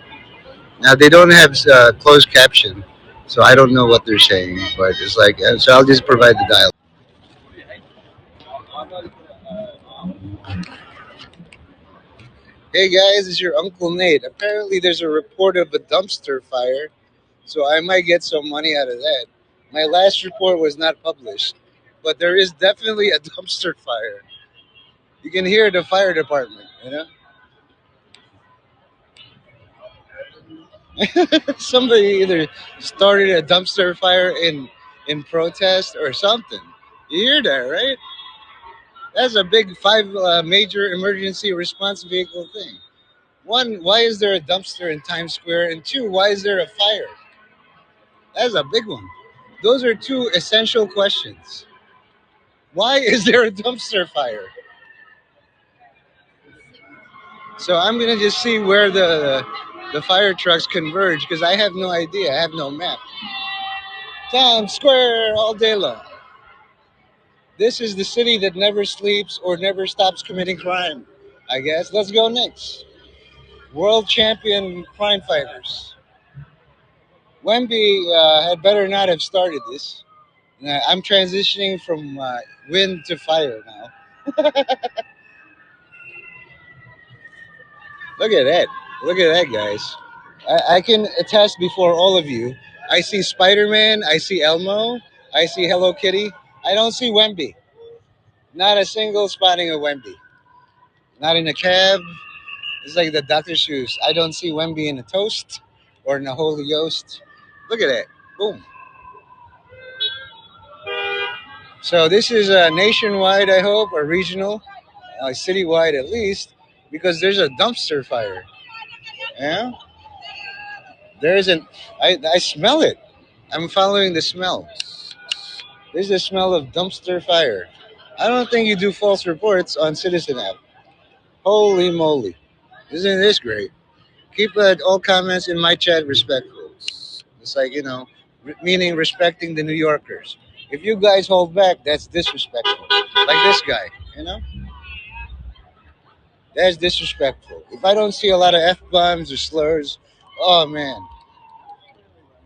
Now, they don't have closed caption, so I don't know what they're saying, but it's like, so I'll just provide the dialogue. Hey guys, it's your Uncle Nate. Apparently, there's a report of a dumpster fire, so I might get some money out of that. My last report was not published, but there is definitely a dumpster fire. You can hear the fire department. Somebody either started a dumpster fire in protest or something. You hear that, right? That's a big five major emergency response vehicle thing. One, why is there a dumpster in Times Square? And two, why is there a fire? That's a big one. Those are two essential questions. Why is there a dumpster fire? So I'm gonna just see where the fire trucks converge because I have no idea. I have no map. Times Square all day long. This is the city that never sleeps or never stops committing crime, I guess. Let's go next. World champion crime fighters. Wemby had better not have started this. I'm transitioning from wind to fire now. Look at that. Look at that, guys. I can attest before all of you. I see Spider-Man. I see Elmo. I see Hello Kitty. I don't see Wemby. Not a single spotting of Wemby. Not in a cab. It's like the Dr. Seuss. I don't see Wemby in a toast or in a Holy Ghost. Look at that. Boom. So this is nationwide, I hope, or regional, citywide at least, because there's a dumpster fire. Yeah, there isn't. I smell it. I'm following the smell. There's the smell of dumpster fire. I don't think you do false reports on Citizen app. Holy moly! Isn't this great? Keep all comments in my chat respectful. It's like, meaning respecting the New Yorkers. If you guys hold back, that's disrespectful. Like this guy, you know? That's disrespectful. If I don't see a lot of F bombs or slurs, oh man,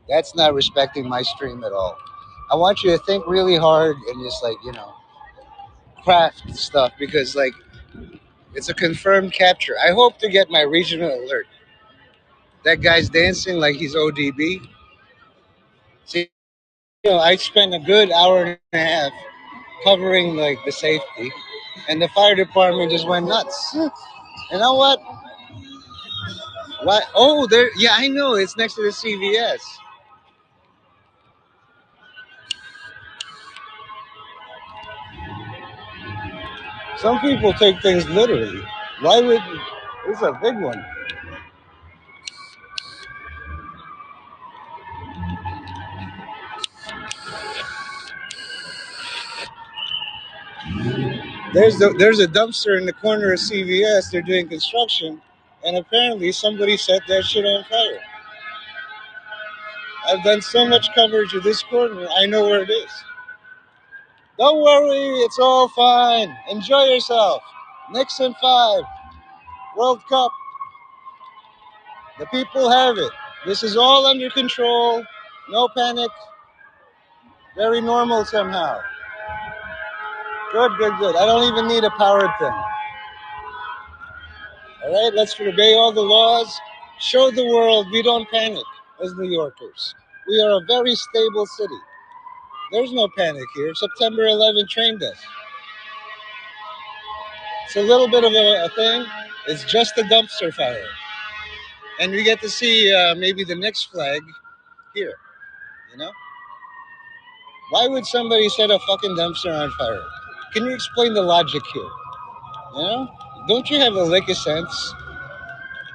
that's not respecting my stream at all. I want you to think really hard and just like, craft stuff because like it's a confirmed capture. I hope to get my regional alert. That guy's dancing like he's ODB. See, I spent a good hour and a half covering like the safety, and the fire department just went nuts. You know what? What? Oh, there. Yeah, I know. It's next to the CVS. Some people take things literally. Why would? This is a big one. There's a dumpster in the corner of CVS. They're doing construction, and apparently somebody set that shit on fire. I've done so much coverage of this corner. I know where it is. Don't worry, it's all fine. Enjoy yourself. Nixon 5, World Cup. The people have it. This is all under control. No panic. Very normal somehow. Good, good, good. I don't even need a powered thing. All right, let's obey all the laws. Show the world we don't panic as New Yorkers. We are a very stable city. There's no panic here. September 11th trained us. It's a little bit of a thing. It's just a dumpster fire. And we get to see maybe the next flag here, you know? Why would somebody set a fucking dumpster on fire? Can you explain the logic here? You know? Don't you have a lick of sense?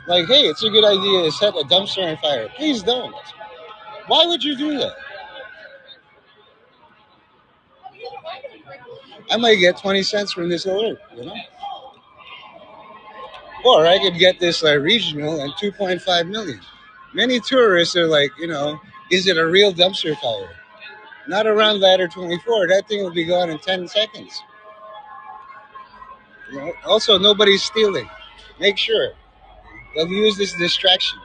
Like, hey, it's a good idea to set a dumpster on fire. Please don't. Why would you do that? I might get 20 cents from this alert, you know? Or I could get this regional and 2.5 million. Many tourists are like, is it a real dumpster fire? Not around ladder 24. That thing will be gone in 10 seconds. Also, nobody's stealing. Make sure. They'll use this distraction.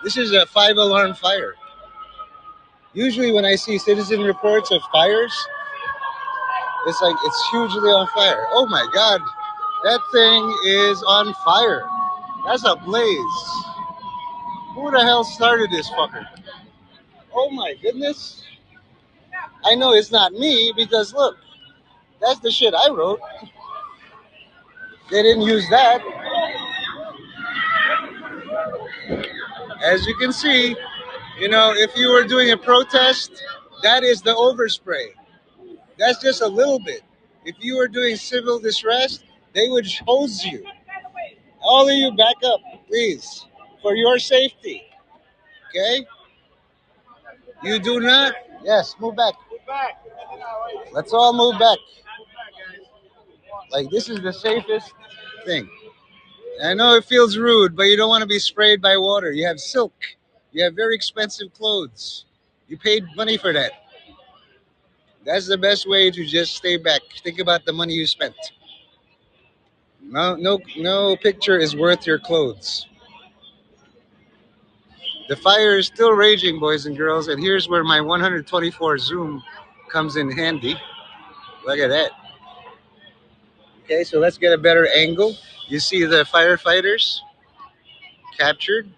This is a 5 alarm fire. Usually when I see citizen reports of fires, it's like it's hugely on fire. Oh my God, that thing is on fire. That's a blaze. Who the hell started this fucker? Oh my goodness. I know it's not me because look, that's the shit I wrote. They didn't use that. As you can see, if you were doing a protest, that is the overspray. That's just a little bit. If you were doing civil distress, they would hose you. All of you back up, please, for your safety. Okay? You do not. Yes, move back. Let's all move back. Like, this is the safest thing. I know it feels rude, but you don't want to be sprayed by water. You have silk. You have very expensive clothes. You paid money for that. That's the best way to just stay back. Think about the money you spent. No picture is worth your clothes. The fire is still raging, boys and girls, and here's where my 124 zoom comes in handy. Look at that. Okay, so let's get a better angle. You see the firefighters captured,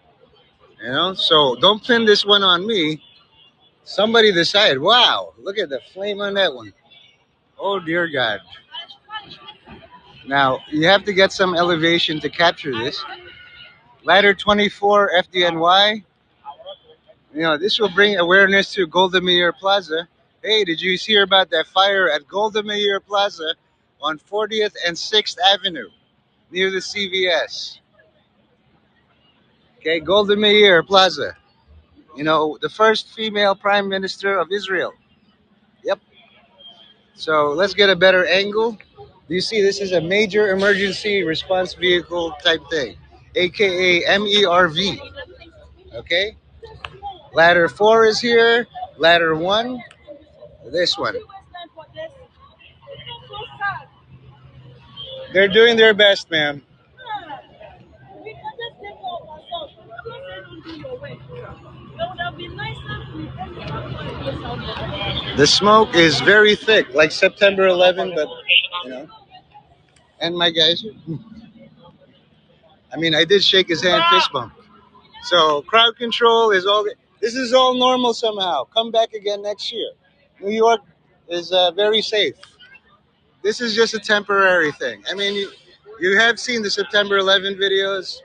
so don't pin this one on me. Somebody decide, wow, look at the flame on that one. Oh, dear God. Now you have to get some elevation to capture this. Ladder 24 FDNY. This will bring awareness to Golda Mier Plaza. Hey, did you hear about that fire at Golda Mier Plaza on 40th and 6th Avenue near the CVS? Okay, Golda Meir Plaza. The first female prime minister of Israel. Yep. So let's get a better angle. Do you see this is a major emergency response vehicle type thing, aka MERV? Okay. Ladder 4 is here. Ladder 1, this one. They're doing their best, ma'am. The smoke is very thick, like September 11, but you know. And my guys, I mean, I did shake his hand, fist bump. So crowd control is all. This is all normal somehow. Come back again next year. New York is very safe. This is just a temporary thing. I mean, you have seen the September 11 videos.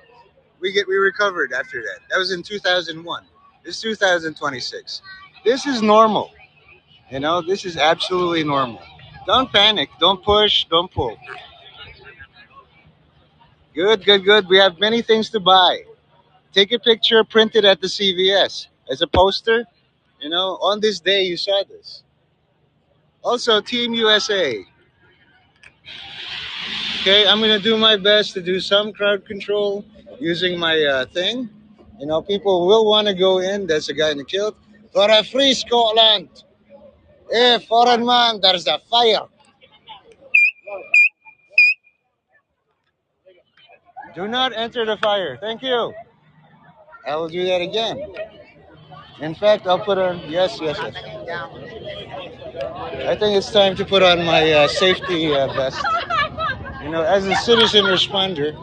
We recovered after that. That was in 2001. It's 2026. This is normal. This is absolutely normal. Don't panic. Don't push. Don't pull. Good, good, good. We have many things to buy. Take a picture, print it at the CVS as a poster. On this day you saw this. Also, Team USA. Okay, I'm gonna do my best to do some crowd control using my thing. People will want to go in. There's a guy in the kilt for a free Scotland. Hey, foreign man, there's a fire. Do not enter the fire. Thank you. I will do that again. In fact, I'll put on. Yes, yes, yes. I think it's time to put on my safety vest. As a citizen responder,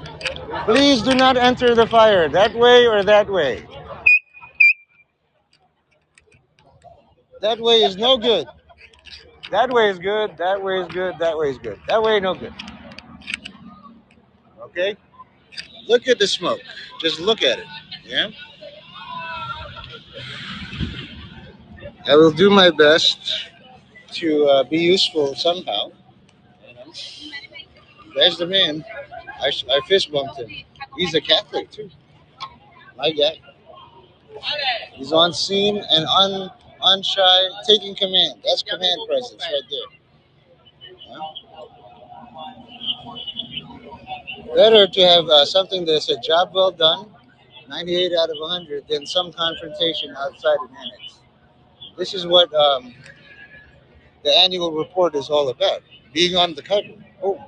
please do not enter the fire that way or that way. That way is no good. That way is good. That way is good. That way is good. That way, no good. Okay? Look at the smoke. Just look at it. Yeah? I will do my best to be useful somehow. There's the man. I fist bumped him. He's a Catholic too. My guy. He's on scene and unshy, taking command. That's command presence right there. Yeah? Better to have something that's a job well done, 98 out of 100, than some confrontation outside an annex. This is what the annual report is all about, being on the cover. Oh.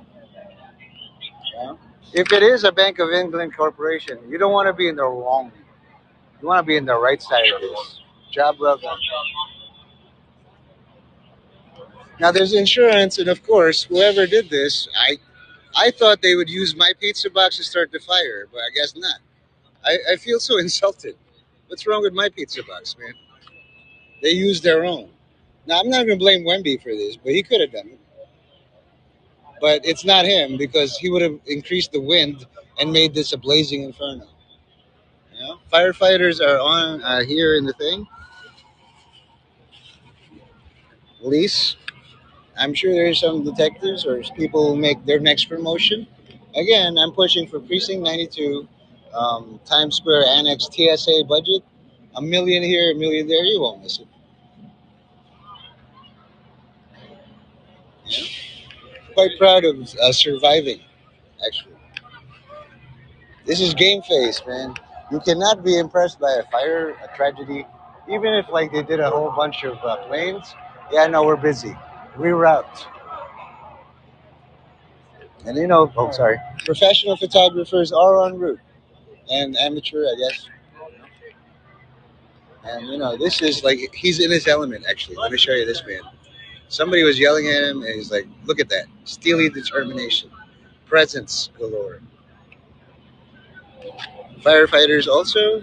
Yeah. If it is a Bank of England corporation, you don't want to be in the wrong. You want to be in the right side of this. Job well done. Now there's insurance, and of course, whoever did this, I thought they would use my pizza box to start the fire, but I guess not. I feel so insulted. What's wrong with my pizza box, man? They used their own. Now I'm not going to blame Wemby for this, but he could have done it. But it's not him because he would have increased the wind and made this a blazing inferno. Firefighters are on here in the thing. Police. I'm sure there's some detectives or people who make their next promotion. Again, I'm pushing for Precinct 92, Times Square Annex TSA budget. $1 million here, $1 million there. You won't miss it. Yeah. Quite proud of surviving, actually. This is game face, man. You cannot be impressed by a fire, a tragedy, even if like they did a whole bunch of planes. Yeah, no, we're busy. Reroute. And oh, sorry. Professional photographers are en route, and amateur, I guess. And this is like he's in his element. Actually, let me show you this man. Somebody was yelling at him, and he's like, "Look at that, steely determination, presence galore." Firefighters also,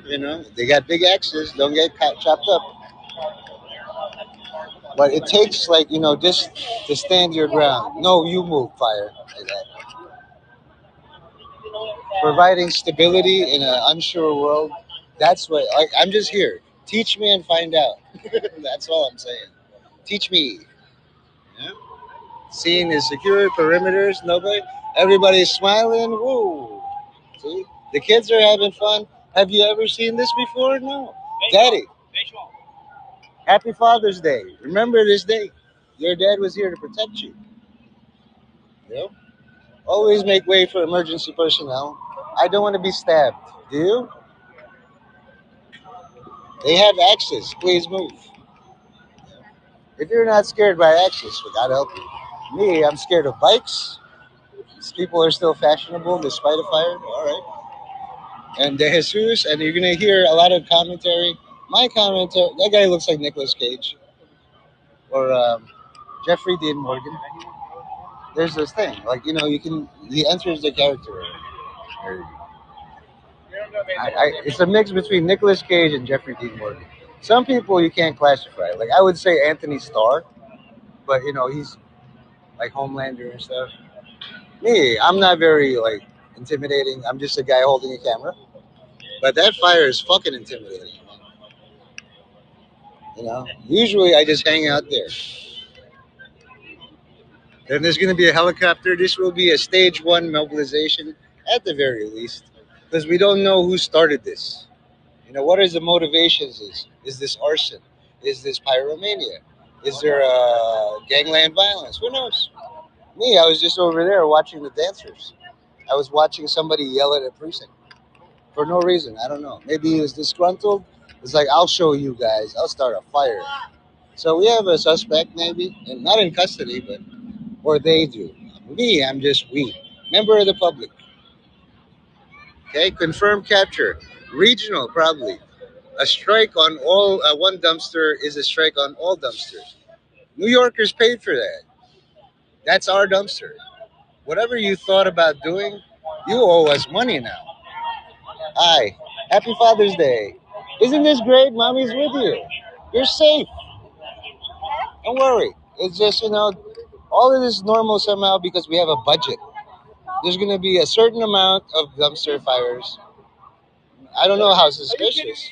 they got big axes. Don't get chopped up. But it takes just to stand your ground. No, you move, fire like that. providing stability in an unsure world. That's what, like, I'm just here. Teach me and find out. That's all I'm saying. Teach me. Yeah? Seeing the secure perimeters, nobody, everybody's smiling. Woo! See, the kids are having fun. Have you ever seen this before? No. Daddy, happy Father's Day. Remember this day. Your dad was here to protect you. You know? Always make way for emergency personnel. I don't want to be stabbed. Do you? They have access. Please move. If you're not scared by access, we gotta help you. Me, I'm scared of bikes. These people are still fashionable despite a fire. All right. And De Jesus, and you're gonna hear a lot of commentary. My commentary. That guy looks like Nicolas Cage or Jeffrey Dean Morgan. There's this thing, like you can. He enters the character. Or, it's a mix between Nicolas Cage and Jeffrey Dean Morgan. Some people you can't classify. Like I would say Anthony Starr, but he's like Homelander and stuff. Me, I'm not very like intimidating. I'm just a guy holding a camera. But that fire is fucking intimidating. Usually I just hang out there. Then there's going to be a helicopter. This will be a stage one mobilization at the very least, because we don't know who started this. What is the motivations? Is this arson? Is this pyromania? Is there gangland violence? Who knows? Me, I was just over there watching the dancers. I was watching somebody yell at a precinct for no reason. I don't know. Maybe he was disgruntled. It's like, I'll show you guys. I'll start a fire. So we have a suspect, maybe, and not in custody, but or they do. Me, I'm just we. Member of the public. Okay, confirmed capture. Regional, probably. A strike on all one dumpster is a strike on all dumpsters. New Yorkers paid for that. That's our dumpster. Whatever you thought about doing, you owe us money now. Hi, happy Father's Day. Isn't this great? Mommy's with you. You're safe. Don't worry. It's just, all of this is normal somehow because we have a budget. There's going to be a certain amount of dumpster fires. I don't know how suspicious.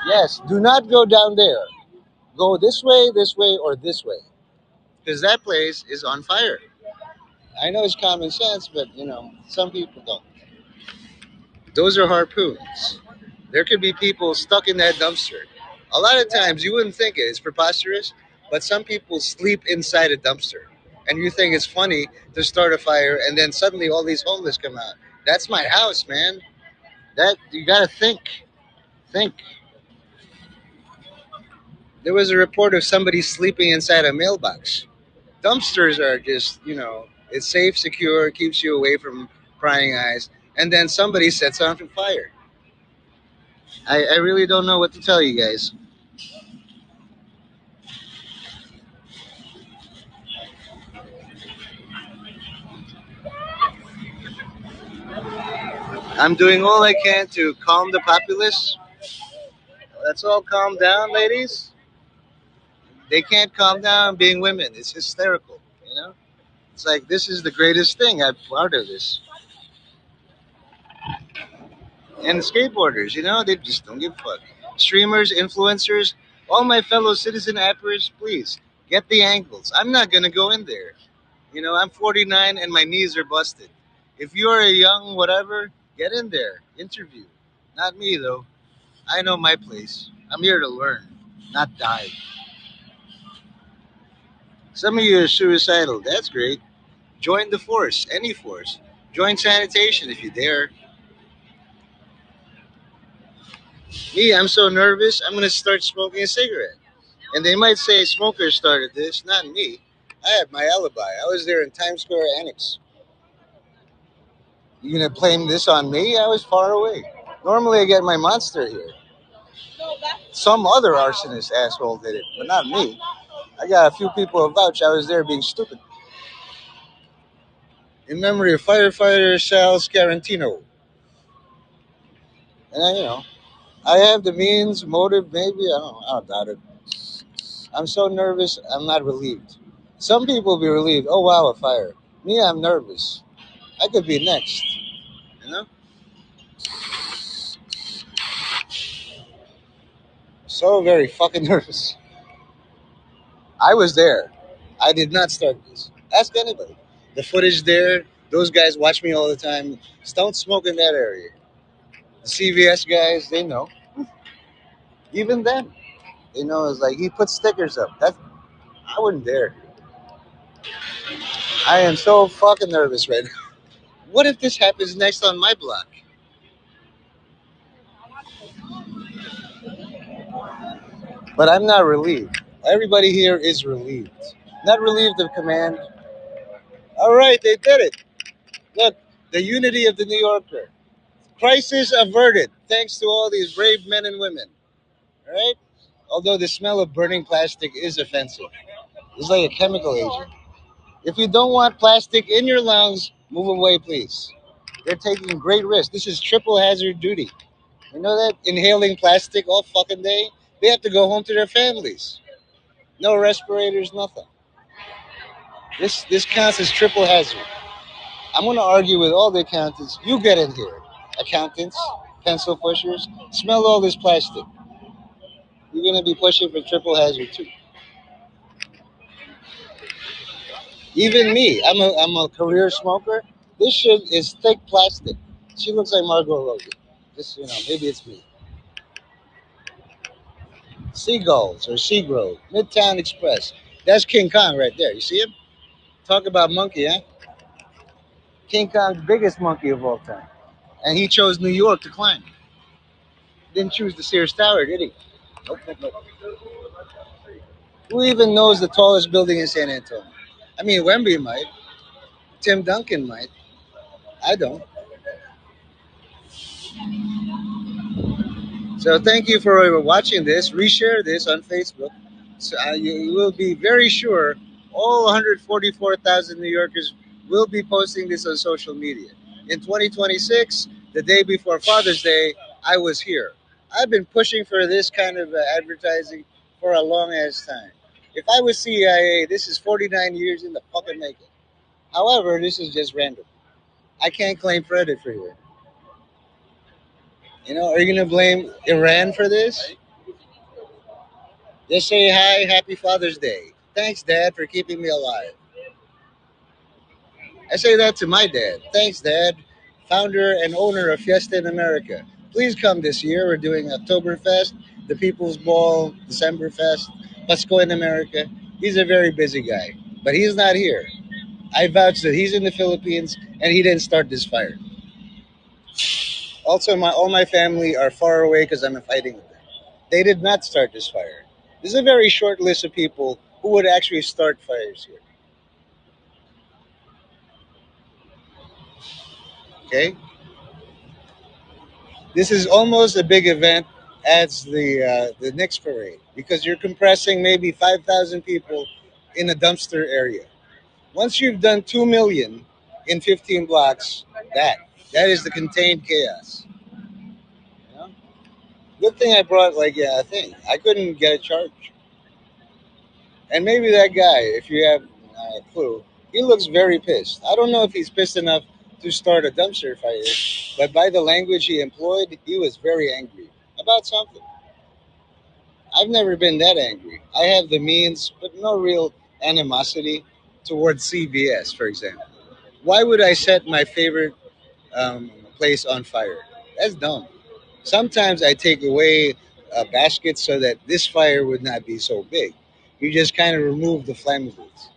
Yes, do not go down there. Go this way, or this way. Because that place is on fire. I know it's common sense, but, some people don't. Those are harpoons. There could be people stuck in that dumpster. A lot of times you wouldn't think it. It's preposterous, but some people sleep inside a dumpster. And you think it's funny to start a fire, and then suddenly all these homeless come out. That's my house, man. That you gotta think. Think. There was a report of somebody sleeping inside a mailbox. Dumpsters are just, it's safe, secure, keeps you away from prying eyes, and then somebody sets on fire. I really don't know what to tell you guys. I'm doing all I can to calm the populace. Let's all calm down, ladies. They can't calm down being women. It's hysterical. It's like this is the greatest thing. I'm part of this. And the skateboarders, they just don't give a fuck. Streamers, influencers, all my fellow citizen appers, please get the ankles. I'm not gonna go in there. I'm 49 and my knees are busted. If you're a young whatever, get in there. Interview. Not me though. I know my place. I'm here to learn, not die. Some of you are suicidal. That's great. Join the force, any force. Join sanitation if you dare. Me, I'm so nervous, I'm going to start smoking a cigarette. And they might say smokers started this, not me. I have my alibi. I was there in Times Square Annex. You going to blame this on me? I was far away. Normally I get my monster here. Some other arsonist asshole did it, but not me. I got a few people who vouch I was there being stupid. In memory of firefighter Sal Scarantino. And I have the means, motive, maybe. I don't doubt it. I'm so nervous, I'm not relieved. Some people will be relieved. Oh, wow, a fire. Me, I'm nervous. I could be next. You know, so very fucking nervous. I was there. I did not start this. Ask anybody. The footage there. Those guys watch me all the time. Just don't smoke in that area. The CVS guys, they know. Even them, they know. It's like he put stickers up. That I wouldn't dare. I am so fucking nervous right now. What if this happens next on my block? But I'm not relieved. Everybody here is relieved. Not relieved of command. All right, they did it. Look, the unity of the New Yorker. Crisis averted, thanks to all these brave men and women. All right? Although the smell of burning plastic is offensive. It's like a chemical agent. If you don't want plastic in your lungs, move away, please. They're taking great risks. This is triple hazard duty. You know that? Inhaling plastic all fucking day. They have to go home to their families. No respirators, nothing. This counts as triple hazard. I'm going to argue with all the accountants. You get in here. Accountants, pencil pushers, smell all this plastic. You're going to be pushing for triple hazard too. Even me, I'm a career smoker. This shit is thick plastic. She looks like Margot Robbie. Just, maybe it's me. Seagulls or Seagrove, Midtown Express. That's King Kong right there. You see him? Talk about monkey, huh? King Kong, biggest monkey of all time. And he chose New York to climb. Didn't choose the Sears Tower, did he? Nope, nope, nope. Who even knows the tallest building in San Antonio? I mean, Wemby might. Tim Duncan might. I don't. So thank you for watching this. Reshare this on Facebook. So you will be very sure all 144,000 New Yorkers will be posting this on social media. In 2026, the day before Father's Day, I was here. I've been pushing for this kind of advertising for a long ass time. If I was CIA, this is 49 years in the fucking making. However, this is just random. I can't claim credit for it. Are you gonna blame Iran for this? Just say hi, happy Father's Day. Thanks, Dad, for keeping me alive. I say that to my dad. Thanks, Dad, founder and owner of Fiesta in America. Please come this year. We're doing Oktoberfest, the People's Ball, Decemberfest, Pasko in America. He's a very busy guy, but he's not here. I vouch that he's in the Philippines and he didn't start this fire. Also, all my family are far away because I'm fighting with them. They did not start this fire. This is a very short list of people who would actually start fires here. Okay, this is almost a big event as the Knicks parade because you're compressing maybe 5,000 people in a dumpster area. Once you've done 2 million in 15 blocks, that is the contained chaos. You know? Good thing I brought a thing. I couldn't get a charge. And maybe that guy, if you have a clue, he looks very pissed. I don't know if he's pissed enough to start a dumpster fire, but by the language he employed, he was very angry about something. I've never been that angry. I have the means, but no real animosity towards CVS, for example. Why would I set my favorite place on fire? That's dumb. Sometimes I take away a basket so that this fire would not be so big. You just kind of remove the flammables.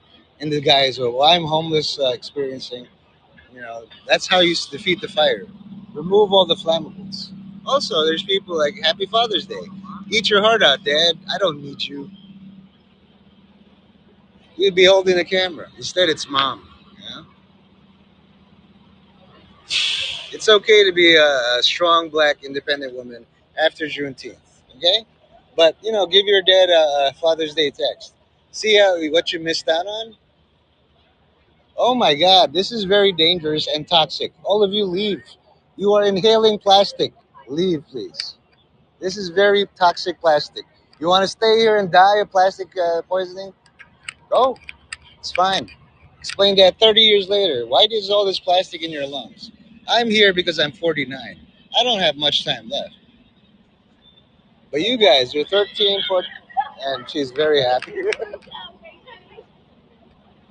And the guys go, well, I'm homeless experiencing. That's how you defeat the fire. Remove all the flammables. Also, there's people like, Happy Father's Day. Eat your heart out, Dad. I don't need you. You'd be holding the camera. Instead, it's mom. It's okay to be a strong black independent woman after Juneteenth, okay? But give your dad a Father's Day text. See what you missed out on. Oh my God, this is very dangerous and toxic. All of you leave. You are inhaling plastic. Leave, please. This is very toxic plastic. You want to stay here and die of plastic poisoning? Go. It's fine. Explain that 30 years later. Why is all this plastic in your lungs? I'm here because I'm 49. I don't have much time left. But you guys, you're 13, 14, and she's very happy.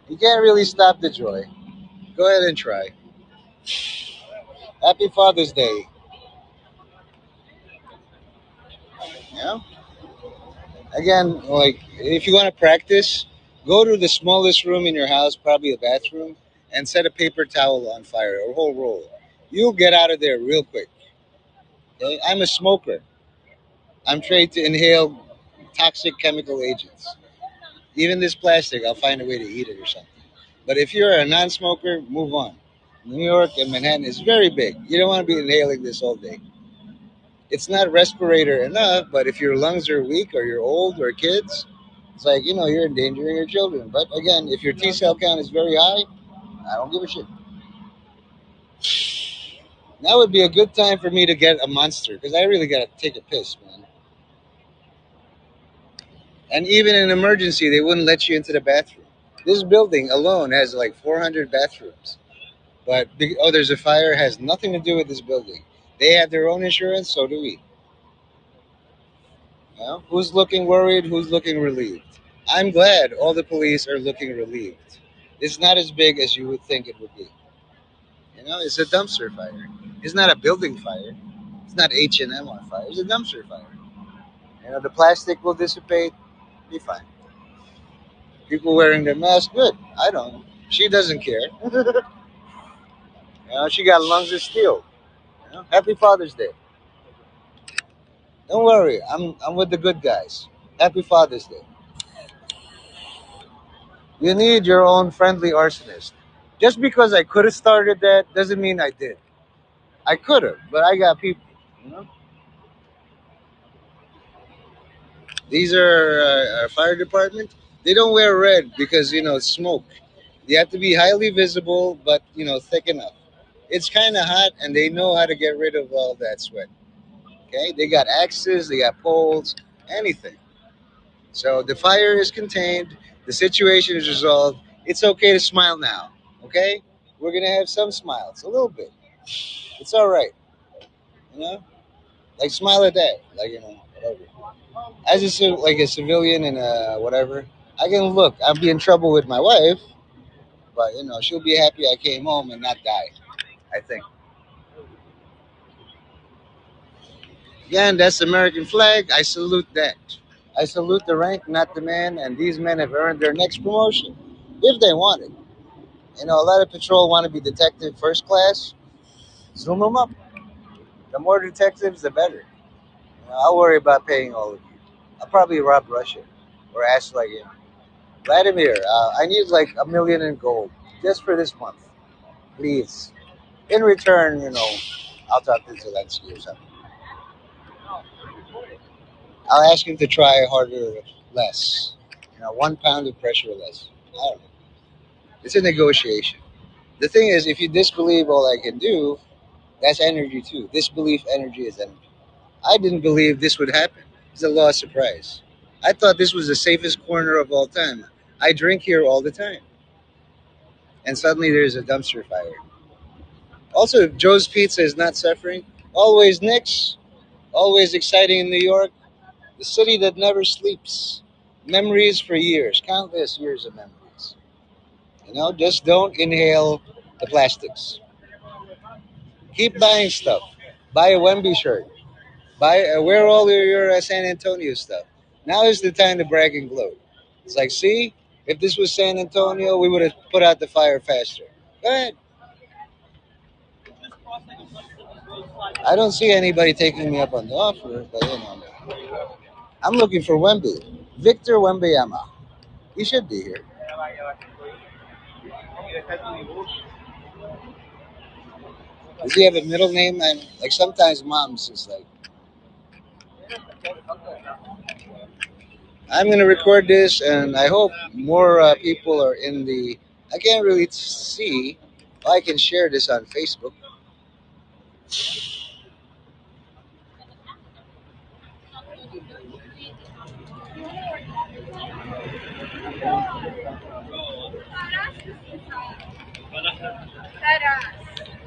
You can't really stop the joy. Go ahead and try. Happy Father's Day. You know? Again, like if you want to practice, go to the smallest room in your house, probably a bathroom, and set a paper towel on fire, or a whole roll. You'll get out of there real quick. Okay? I'm a smoker. I'm trained to inhale toxic chemical agents. Even this plastic, I'll find a way to eat it or something. But if you're a non-smoker, move on. New York and Manhattan is very big. You don't want to be inhaling this all day. It's not respirator enough, but if your lungs are weak or you're old or kids, it's like, you're endangering your children. But again, if your T cell count is very high, I don't give a shit. Now would be a good time for me to get a monster because I really got to take a piss, man. And even in an emergency, they wouldn't let you into the bathroom. This building alone has like 400 bathrooms. But, there's a fire, has nothing to do with this building. They have their own insurance, so do we. Who's looking worried? Who's looking relieved? I'm glad all the police are looking relieved. It's not as big as you would think it would be. It's a dumpster fire. It's not a building fire. It's not H&M on fire. It's a dumpster fire. The plastic will dissipate. Be fine. People wearing their mask, good. I don't. She doesn't care. She got lungs of steel. Happy Father's Day. Don't worry. I'm with the good guys. Happy Father's Day. You need your own friendly arsonist. Just because I could have started that doesn't mean I did. I could have, but I got people. You know, these are our fire department. They don't wear red because it's smoke. You have to be highly visible, but thick enough. It's kind of hot, and they know how to get rid of all that sweat. Okay, they got axes, they got poles, anything. So the fire is contained. The situation is resolved. It's okay to smile now. Okay, we're gonna have some smiles, a little bit. It's all right. You know, like smile at that. Like whatever. As like a civilian and whatever, I can look. I'll be in trouble with my wife, but she'll be happy I came home and not die. I think. Again, that's the American flag. I salute that. I salute the rank, not the man, and these men have earned their next promotion if they want it. A lot of patrol want to be detective first class. Zoom them up. The more detectives, the better. I'll worry about paying all of you. I'll probably rob Russia or ask like Vladimir, I need like 1 million in gold just for this month, please. In return, I'll talk to Zelensky or something. I'll ask him to try harder, less. 1 pound of pressure less. I don't know. It's a negotiation. The thing is, if you disbelieve all I can do, that's energy too. Disbelief energy is energy. I didn't believe this would happen. It's a law of surprise. I thought this was the safest corner of all time. I drink here all the time. And suddenly there's a dumpster fire. Also, if Joe's Pizza is not suffering, always Knicks, always exciting in New York, the city that never sleeps. Memories for years, countless years of memories. Just don't inhale the plastics. Keep buying stuff. Buy a Wemby shirt. Wear all your San Antonio stuff. Now is the time to brag and gloat. It's like, see, if this was San Antonio, we would have put out the fire faster. Go ahead. I don't see anybody taking me up on the offer, but I'm looking for Wemby. Victor Wembanyama. He should be here. Does he have a middle name? And like sometimes moms is like, I'm gonna record this, and I hope more people are in the. I can't really see. I can share this on Facebook.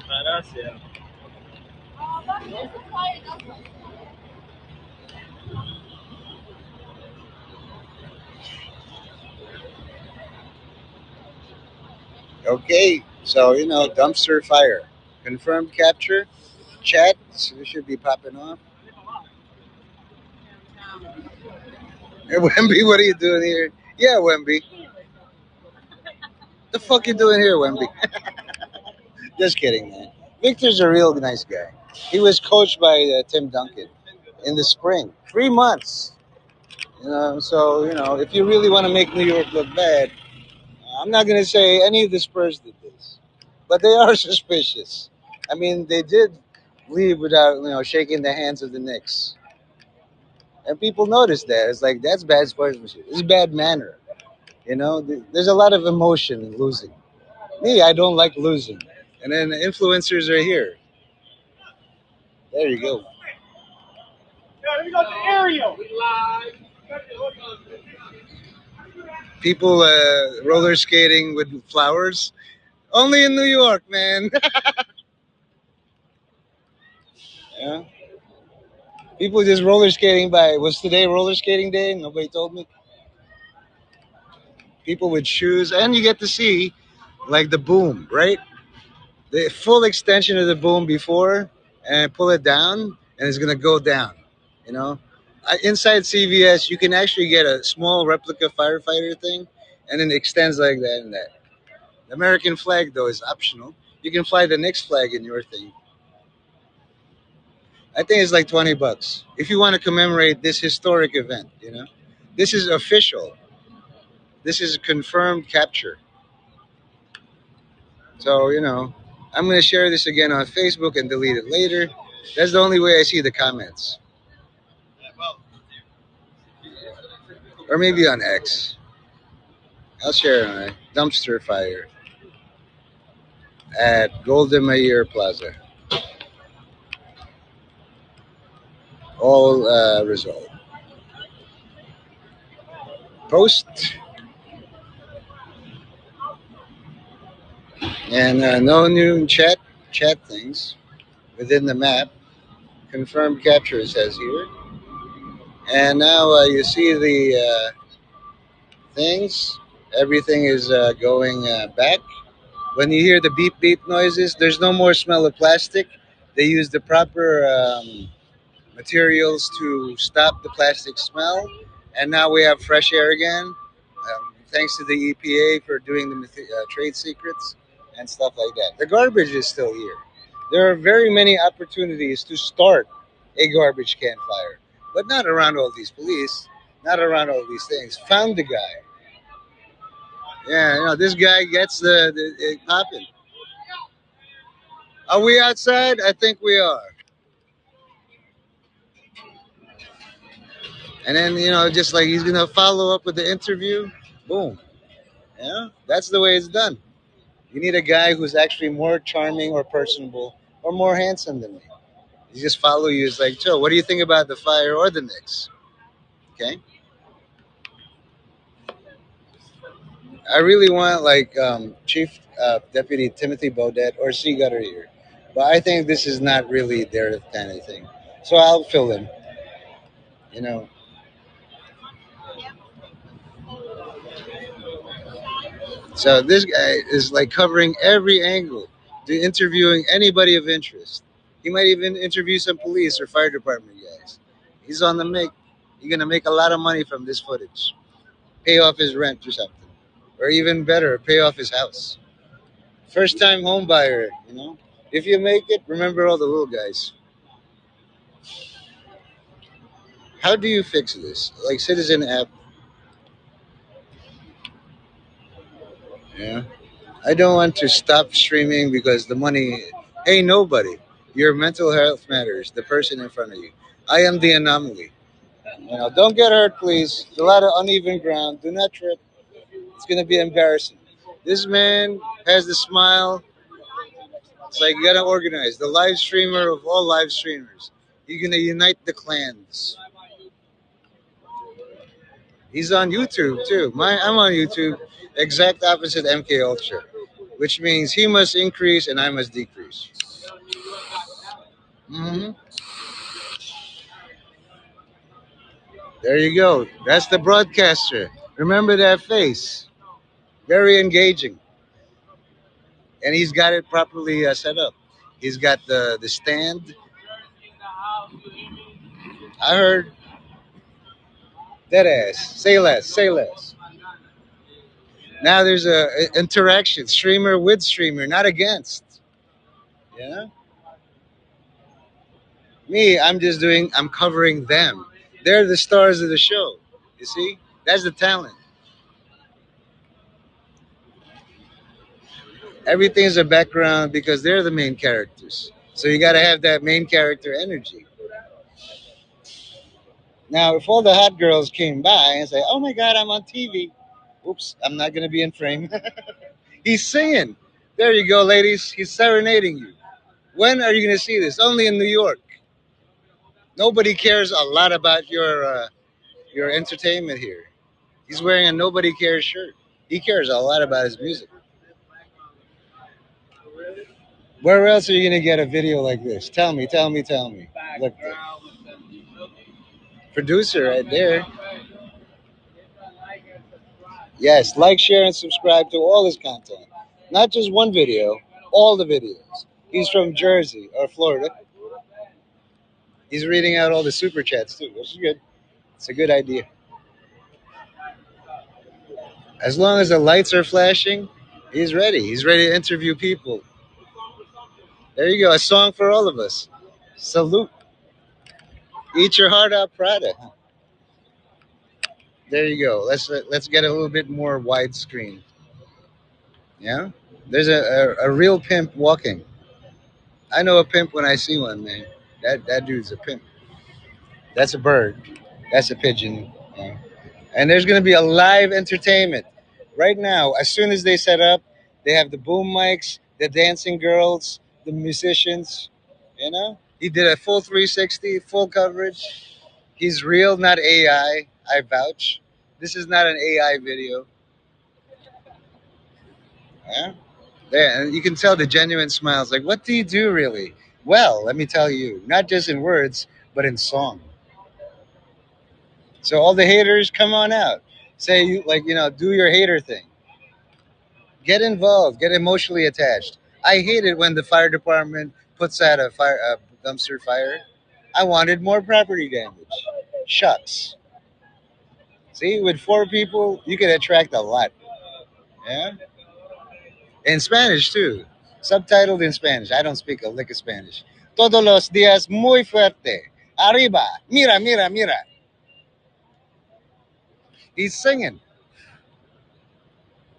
Badass, yeah. Okay, so dumpster fire, confirmed capture, chat. So this should be popping off. Hey, Wemby, what are you doing here? Yeah, Wemby, the fuck you doing here, Wemby? Just kidding, man. Victor's a real nice guy. He was coached by Tim Duncan in the spring, 3 months. So if you really want to make New York look bad, I'm not going to say any of the Spurs did this, but they are suspicious. I mean, they did leave without shaking the hands of the Knicks, and people noticed that. It's like that's bad sportsmanship. It's bad manner. There's a lot of emotion in losing. Me, I don't like losing, and then the influencers are here. There you go. People roller skating with flowers. Only in New York, man. Yeah. People just roller skating by. Was today roller skating day? Nobody told me. People with shoes, and you get to see like the boom, right? The full extension of the boom before, and pull it down, and it's gonna go down. You know, inside CVS, you can actually get a small replica firefighter thing, and then it extends like that and that. The American flag though is optional. You can fly the Knicks flag in your thing. I think it's like $20 if you want to commemorate this historic event. This is official. This is confirmed capture. So I'm gonna share this again on Facebook and delete it later. That's the only way I see the comments, or maybe on X. I'll share it on a dumpster fire at Golda Mier Plaza. All resolved. Post and no new chat things within the map. Confirmed capture it says here. And now you see the things. Everything is going back. When you hear the beep beep noises, there's no more smell of plastic. They use the proper materials to stop the plastic smell. And now we have fresh air again. Thanks to the EPA for doing the trade secrets and stuff like that. The garbage is still here. There are very many opportunities to start a garbage can fire, but not around all these police, not around all these things. Found the guy. Yeah, this guy gets the it popping. Are we outside? I think we are. And then, just like he's going to follow up with the interview, boom. Yeah, that's the way it's done. You need a guy who's actually more charming or personable or more handsome than me. He just follow you. It's like, Joe, what do you think about the Fire or the Knicks? Okay. I really want like Chief Deputy Timothy Baudet or C. Gutter here. But I think this is not really their kind of thing. So I'll fill in. You know, So this guy is like covering every angle, interviewing anybody of interest. He might even interview some police or fire department guys. He's on the make. He's gonna make a lot of money from this footage. Pay off his rent or something, or even better, pay off his house. First time home buyer. If you make it, remember all the little guys. How do you fix this? Like Citizen app. Yeah. I don't want to stop streaming because the money. Hey, nobody. Your mental health matters. The person in front of you. I am the anomaly. Don't get hurt, please. There's a lot of uneven ground. Do not trip. It's gonna be embarrassing. This man has the smile. It's like you gotta organize. The live streamer of all live streamers. You're gonna unite the clans. He's on YouTube too. I'm on YouTube. Exact opposite MK Ultra. which means he must increase and I must decrease. Hmm. There you go. That's the broadcaster. Remember that face. Very engaging. And he's got it properly set up. He's got the stand. I heard that ass. Say less. Say less. Now there's a interaction. Streamer with streamer, not against. Yeah. Me, I'm just doing. I'm covering them. They're the stars of the show. You see, that's the talent. Everything's a background because they're the main characters. So you got to have that main character energy. Now, if all the hot girls came by and say, "Oh my God, I'm on TV," oops, I'm not gonna be in frame. He's singing. There you go, ladies. He's serenading you. When are you gonna see this? Only in New York. Nobody cares a lot about your entertainment here. He's wearing a nobody cares shirt. He cares a lot about his music. Where else are you gonna get a video like this? Tell me, tell me, tell me. Look, there. Producer right there. Yes, like, share, and subscribe to all his content. Not just one video, all the videos. He's from Jersey or Florida. He's reading out all the super chats too, which is good. It's a good idea. As long as the lights are flashing, he's ready. He's ready to interview people. There you go, a song for all of us. Salute. Eat your heart out, Prada. There you go. Let's get a little bit more widescreen. Yeah. There's a real pimp walking. I know a pimp when I see one, man. That dude's a pimp. That's a bird. That's a pigeon. Yeah. And there's going to be a live entertainment right now. As soon as they set up, they have the boom mics, the dancing girls, the musicians. You know, he did a full 360, full coverage. He's real, not AI. I vouch. This is not an AI video. Yeah. There, and you can tell the genuine smiles. Like, what do you do really? Well, let me tell you, not just in words, but in song. So all the haters, come on out. Say you like, do your hater thing. Get involved. Get emotionally attached. I hate it when the fire department puts out a dumpster fire. I wanted more property damage. Shucks. See, with four people, you can attract a lot. Yeah, in Spanish too. Subtitled in Spanish. I don't speak a lick of Spanish. Todos los días muy fuerte. Arriba. Mira, mira, mira. He's singing.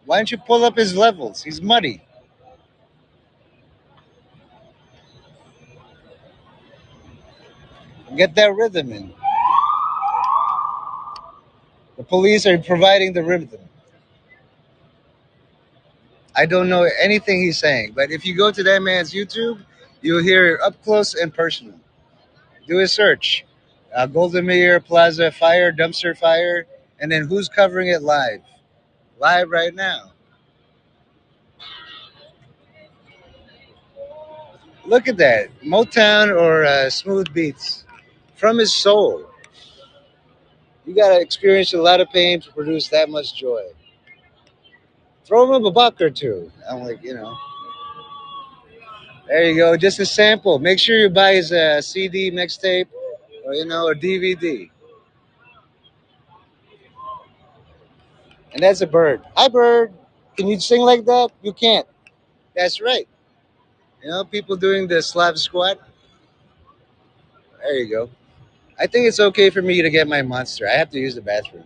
Why don't you pull up his levels? He's muddy. Get that rhythm in. The police are providing the rhythm. I don't know anything he's saying, but if you go to that man's YouTube, you'll hear it up close and personal. Do a search. Golda Mier Plaza fire, dumpster fire, and then who's covering it live? Live right now. Look at that. Motown or smooth beats from his soul. You got to experience a lot of pain to produce that much joy. Throw him a buck or two. I'm like, there you go. Just a sample. Make sure you buy his CD, mixtape, or, or DVD. And that's a bird. Hi, bird. Can you sing like that? You can't. That's right. People doing the Slav squat. There you go. I think it's okay for me to get my monster. I have to use the bathroom.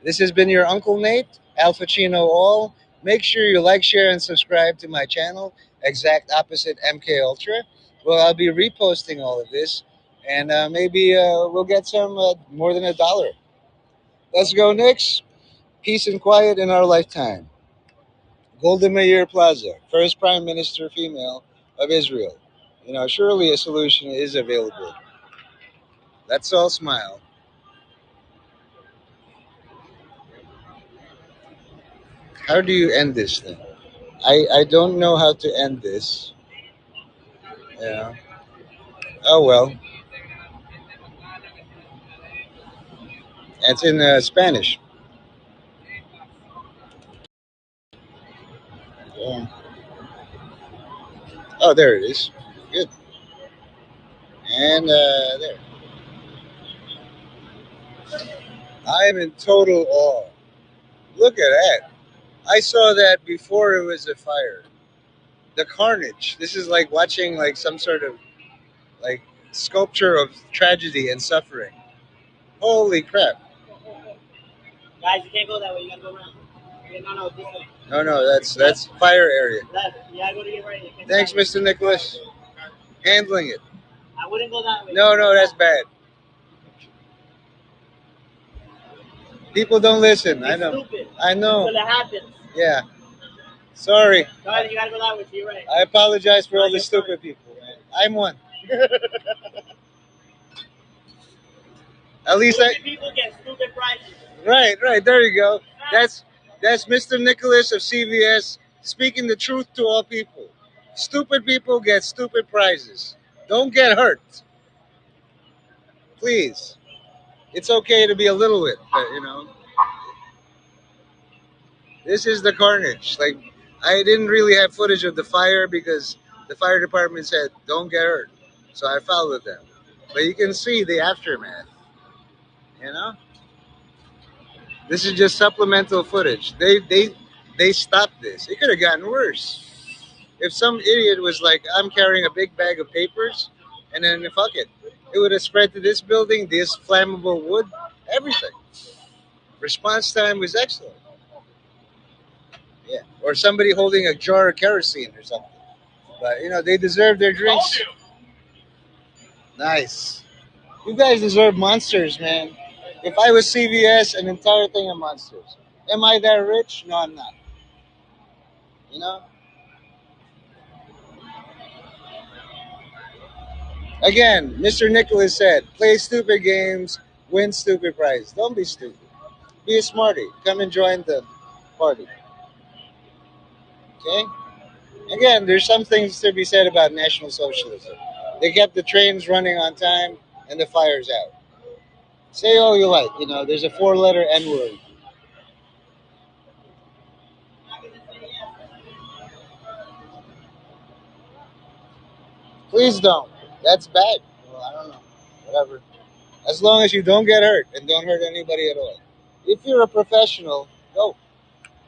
This has been your Uncle Nate, Al Pacino all. Make sure you like, share, and subscribe to my channel, exact opposite MK Ultra. Well, I'll be reposting all of this, and maybe we'll get some more than $1. Let's go, Knicks. Peace and quiet in our lifetime. Golda Mier Plaza, first Prime Minister female of Israel. Surely a solution is available. Let's all smile. How do you end this thing? I don't know how to end this. Yeah. Oh well, it's in Spanish. Yeah. Oh, there it is. Good. And there. I am in total awe. Look at that. I saw that before it was a fire. The carnage. This is like watching like some sort of like sculpture of tragedy and suffering. Holy crap. Guys, you can't go that way. You gotta go around. Okay, no, this way. No, that's fire area. Left. You gotta go to your right. Thanks, Mr. Nicholas. Handling it. I wouldn't go that way. No, that's bad. People don't listen. It's I know. stupid. I know. Until it happens. Yeah. Sorry. Guys, you gotta go that way to your right. I apologize for all the stupid people, man. I'm one. At least Stupid people get stupid prizes. Right. There you go. That's Mr. Nicholas of CVS speaking the truth to all people. Stupid people get stupid prizes. Don't get hurt. Please. It's okay to be a little bit, but this is the carnage. Like, I didn't really have footage of the fire because the fire department said don't get hurt, so I followed them. But you can see the aftermath. This is just supplemental footage. They stopped this. It could have gotten worse. If some idiot was like, I'm carrying a big bag of papers, and then fuck it, it would have spread to this building, this flammable wood, everything. Response time was excellent. Yeah, or somebody holding a jar of kerosene or something. But they deserve their drinks. Nice. You guys deserve monsters, man. If I was CVS, an entire thing of monsters. Am I that rich? No, I'm not. You know? Again, Mr. Nicholas said, play stupid games, win stupid prizes. Don't be stupid. Be a smarty. Come and join the party. Okay? Again, there's some things to be said about National Socialism. They kept the trains running on time and the fire's out. Say all you like. There's a 4-letter N-word. Please don't. That's bad. Well, I don't know. Whatever. As long as you don't get hurt and don't hurt anybody at all. If you're a professional, go.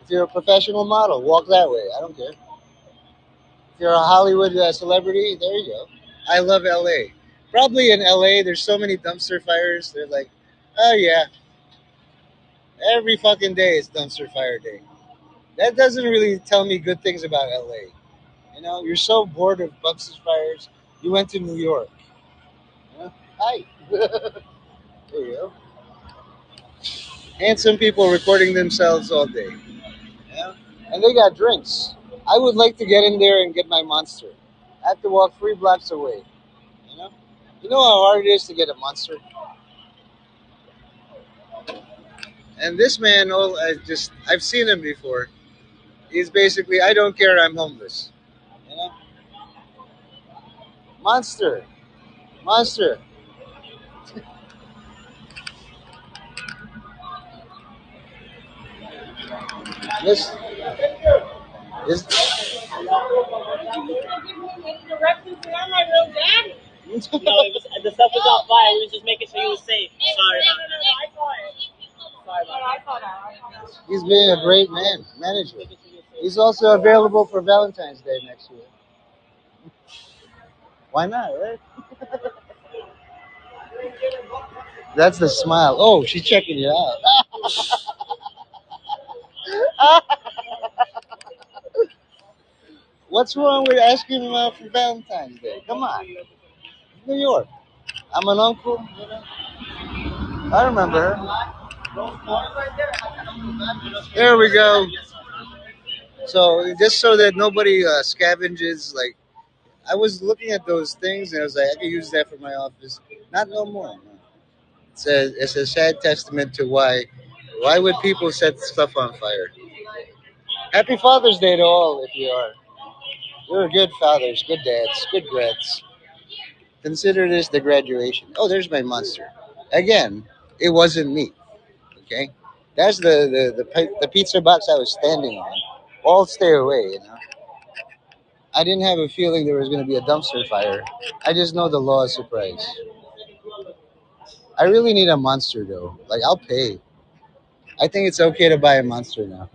If you're a professional model, walk that way. I don't care. If you're a Hollywood celebrity, there you go. I love LA. Probably in LA, there's so many dumpster fires. They're like, oh yeah, every fucking day is dumpster fire day. That doesn't really tell me good things about LA. You're so bored of dumpster fires. You went to New York. Hi. There you go. Handsome people recording themselves all day. Yeah? And they got drinks. I would like to get in there and get my monster. I have to walk 3 blocks away. You know how hard it is to get a monster? And this man, I've seen him before. He's basically, I don't care, I'm homeless. Monster. This is. No, the stuff was on fire. We were just making sure he was safe. Sorry about that. He's being a great manager. He's also available for Valentine's Day next year. Why not, right? That's the smile. Oh, she's checking you out. What's wrong with asking him out for Valentine's Day? Come on. New York. I'm an uncle. I remember her. There we go. So just so that nobody scavenges, like, I was looking at those things and I was like, I could use that for my office. Not no more. It's a sad testament to why would people set stuff on fire. Happy Father's Day to all, if you are. You're good fathers, good dads, good grads. Consider this the graduation. Oh, there's my monster. Again, it wasn't me. Okay, that's the pizza box I was standing on. All stay away. You know, I didn't have a feeling there was going to be a dumpster fire. I just know the law is surprise. I really need a monster though. Like I'll pay. I think it's okay to buy a monster now.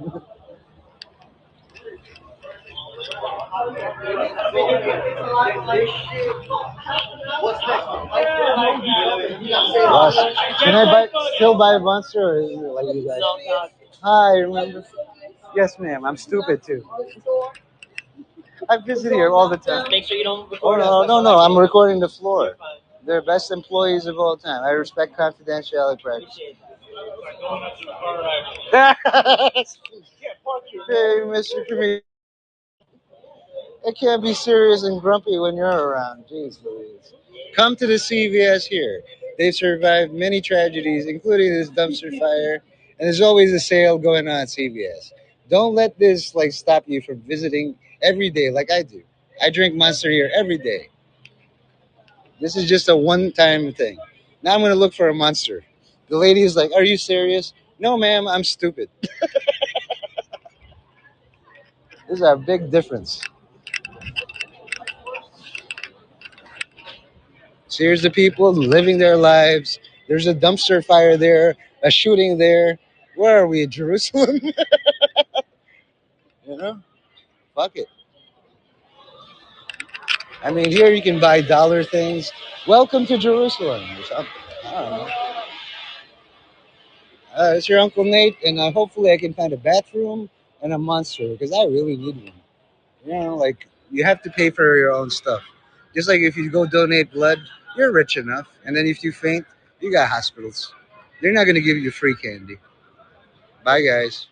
Boss, can I still buy a monster or is it like you guys? Hi, remember? Yes, ma'am. I'm stupid too. I visit here all the time. Make sure you don't Oh record no, us. no, no! I'm recording the floor. They're best employees of all time. I respect confidentiality practice. Hey, Mr. Comedian. I can't be serious and grumpy when you're around. Jeez Louise. Come to the CVS here. They've survived many tragedies, including this dumpster fire, and there's always a sale going on at CVS. Don't let this like stop you from visiting every day like I do. I drink Monster here every day. This is just a one-time thing. Now I'm gonna look for a Monster. The lady is like, "Are you serious?" No, ma'am. I'm stupid. There's a big difference. So here's the people living their lives. There's a dumpster fire there, a shooting there. Where are we? In Jerusalem? You know? Fuck it. I mean, here you can buy dollar things. Welcome to Jerusalem or something. I don't know. It's your Uncle Nate, and hopefully I can find a bathroom and a monster because I really need one. You know, like you have to pay for your own stuff. Just like if you go donate blood, you're rich enough, and then if you faint, you got hospitals. They're not going to give you free candy. Bye, guys.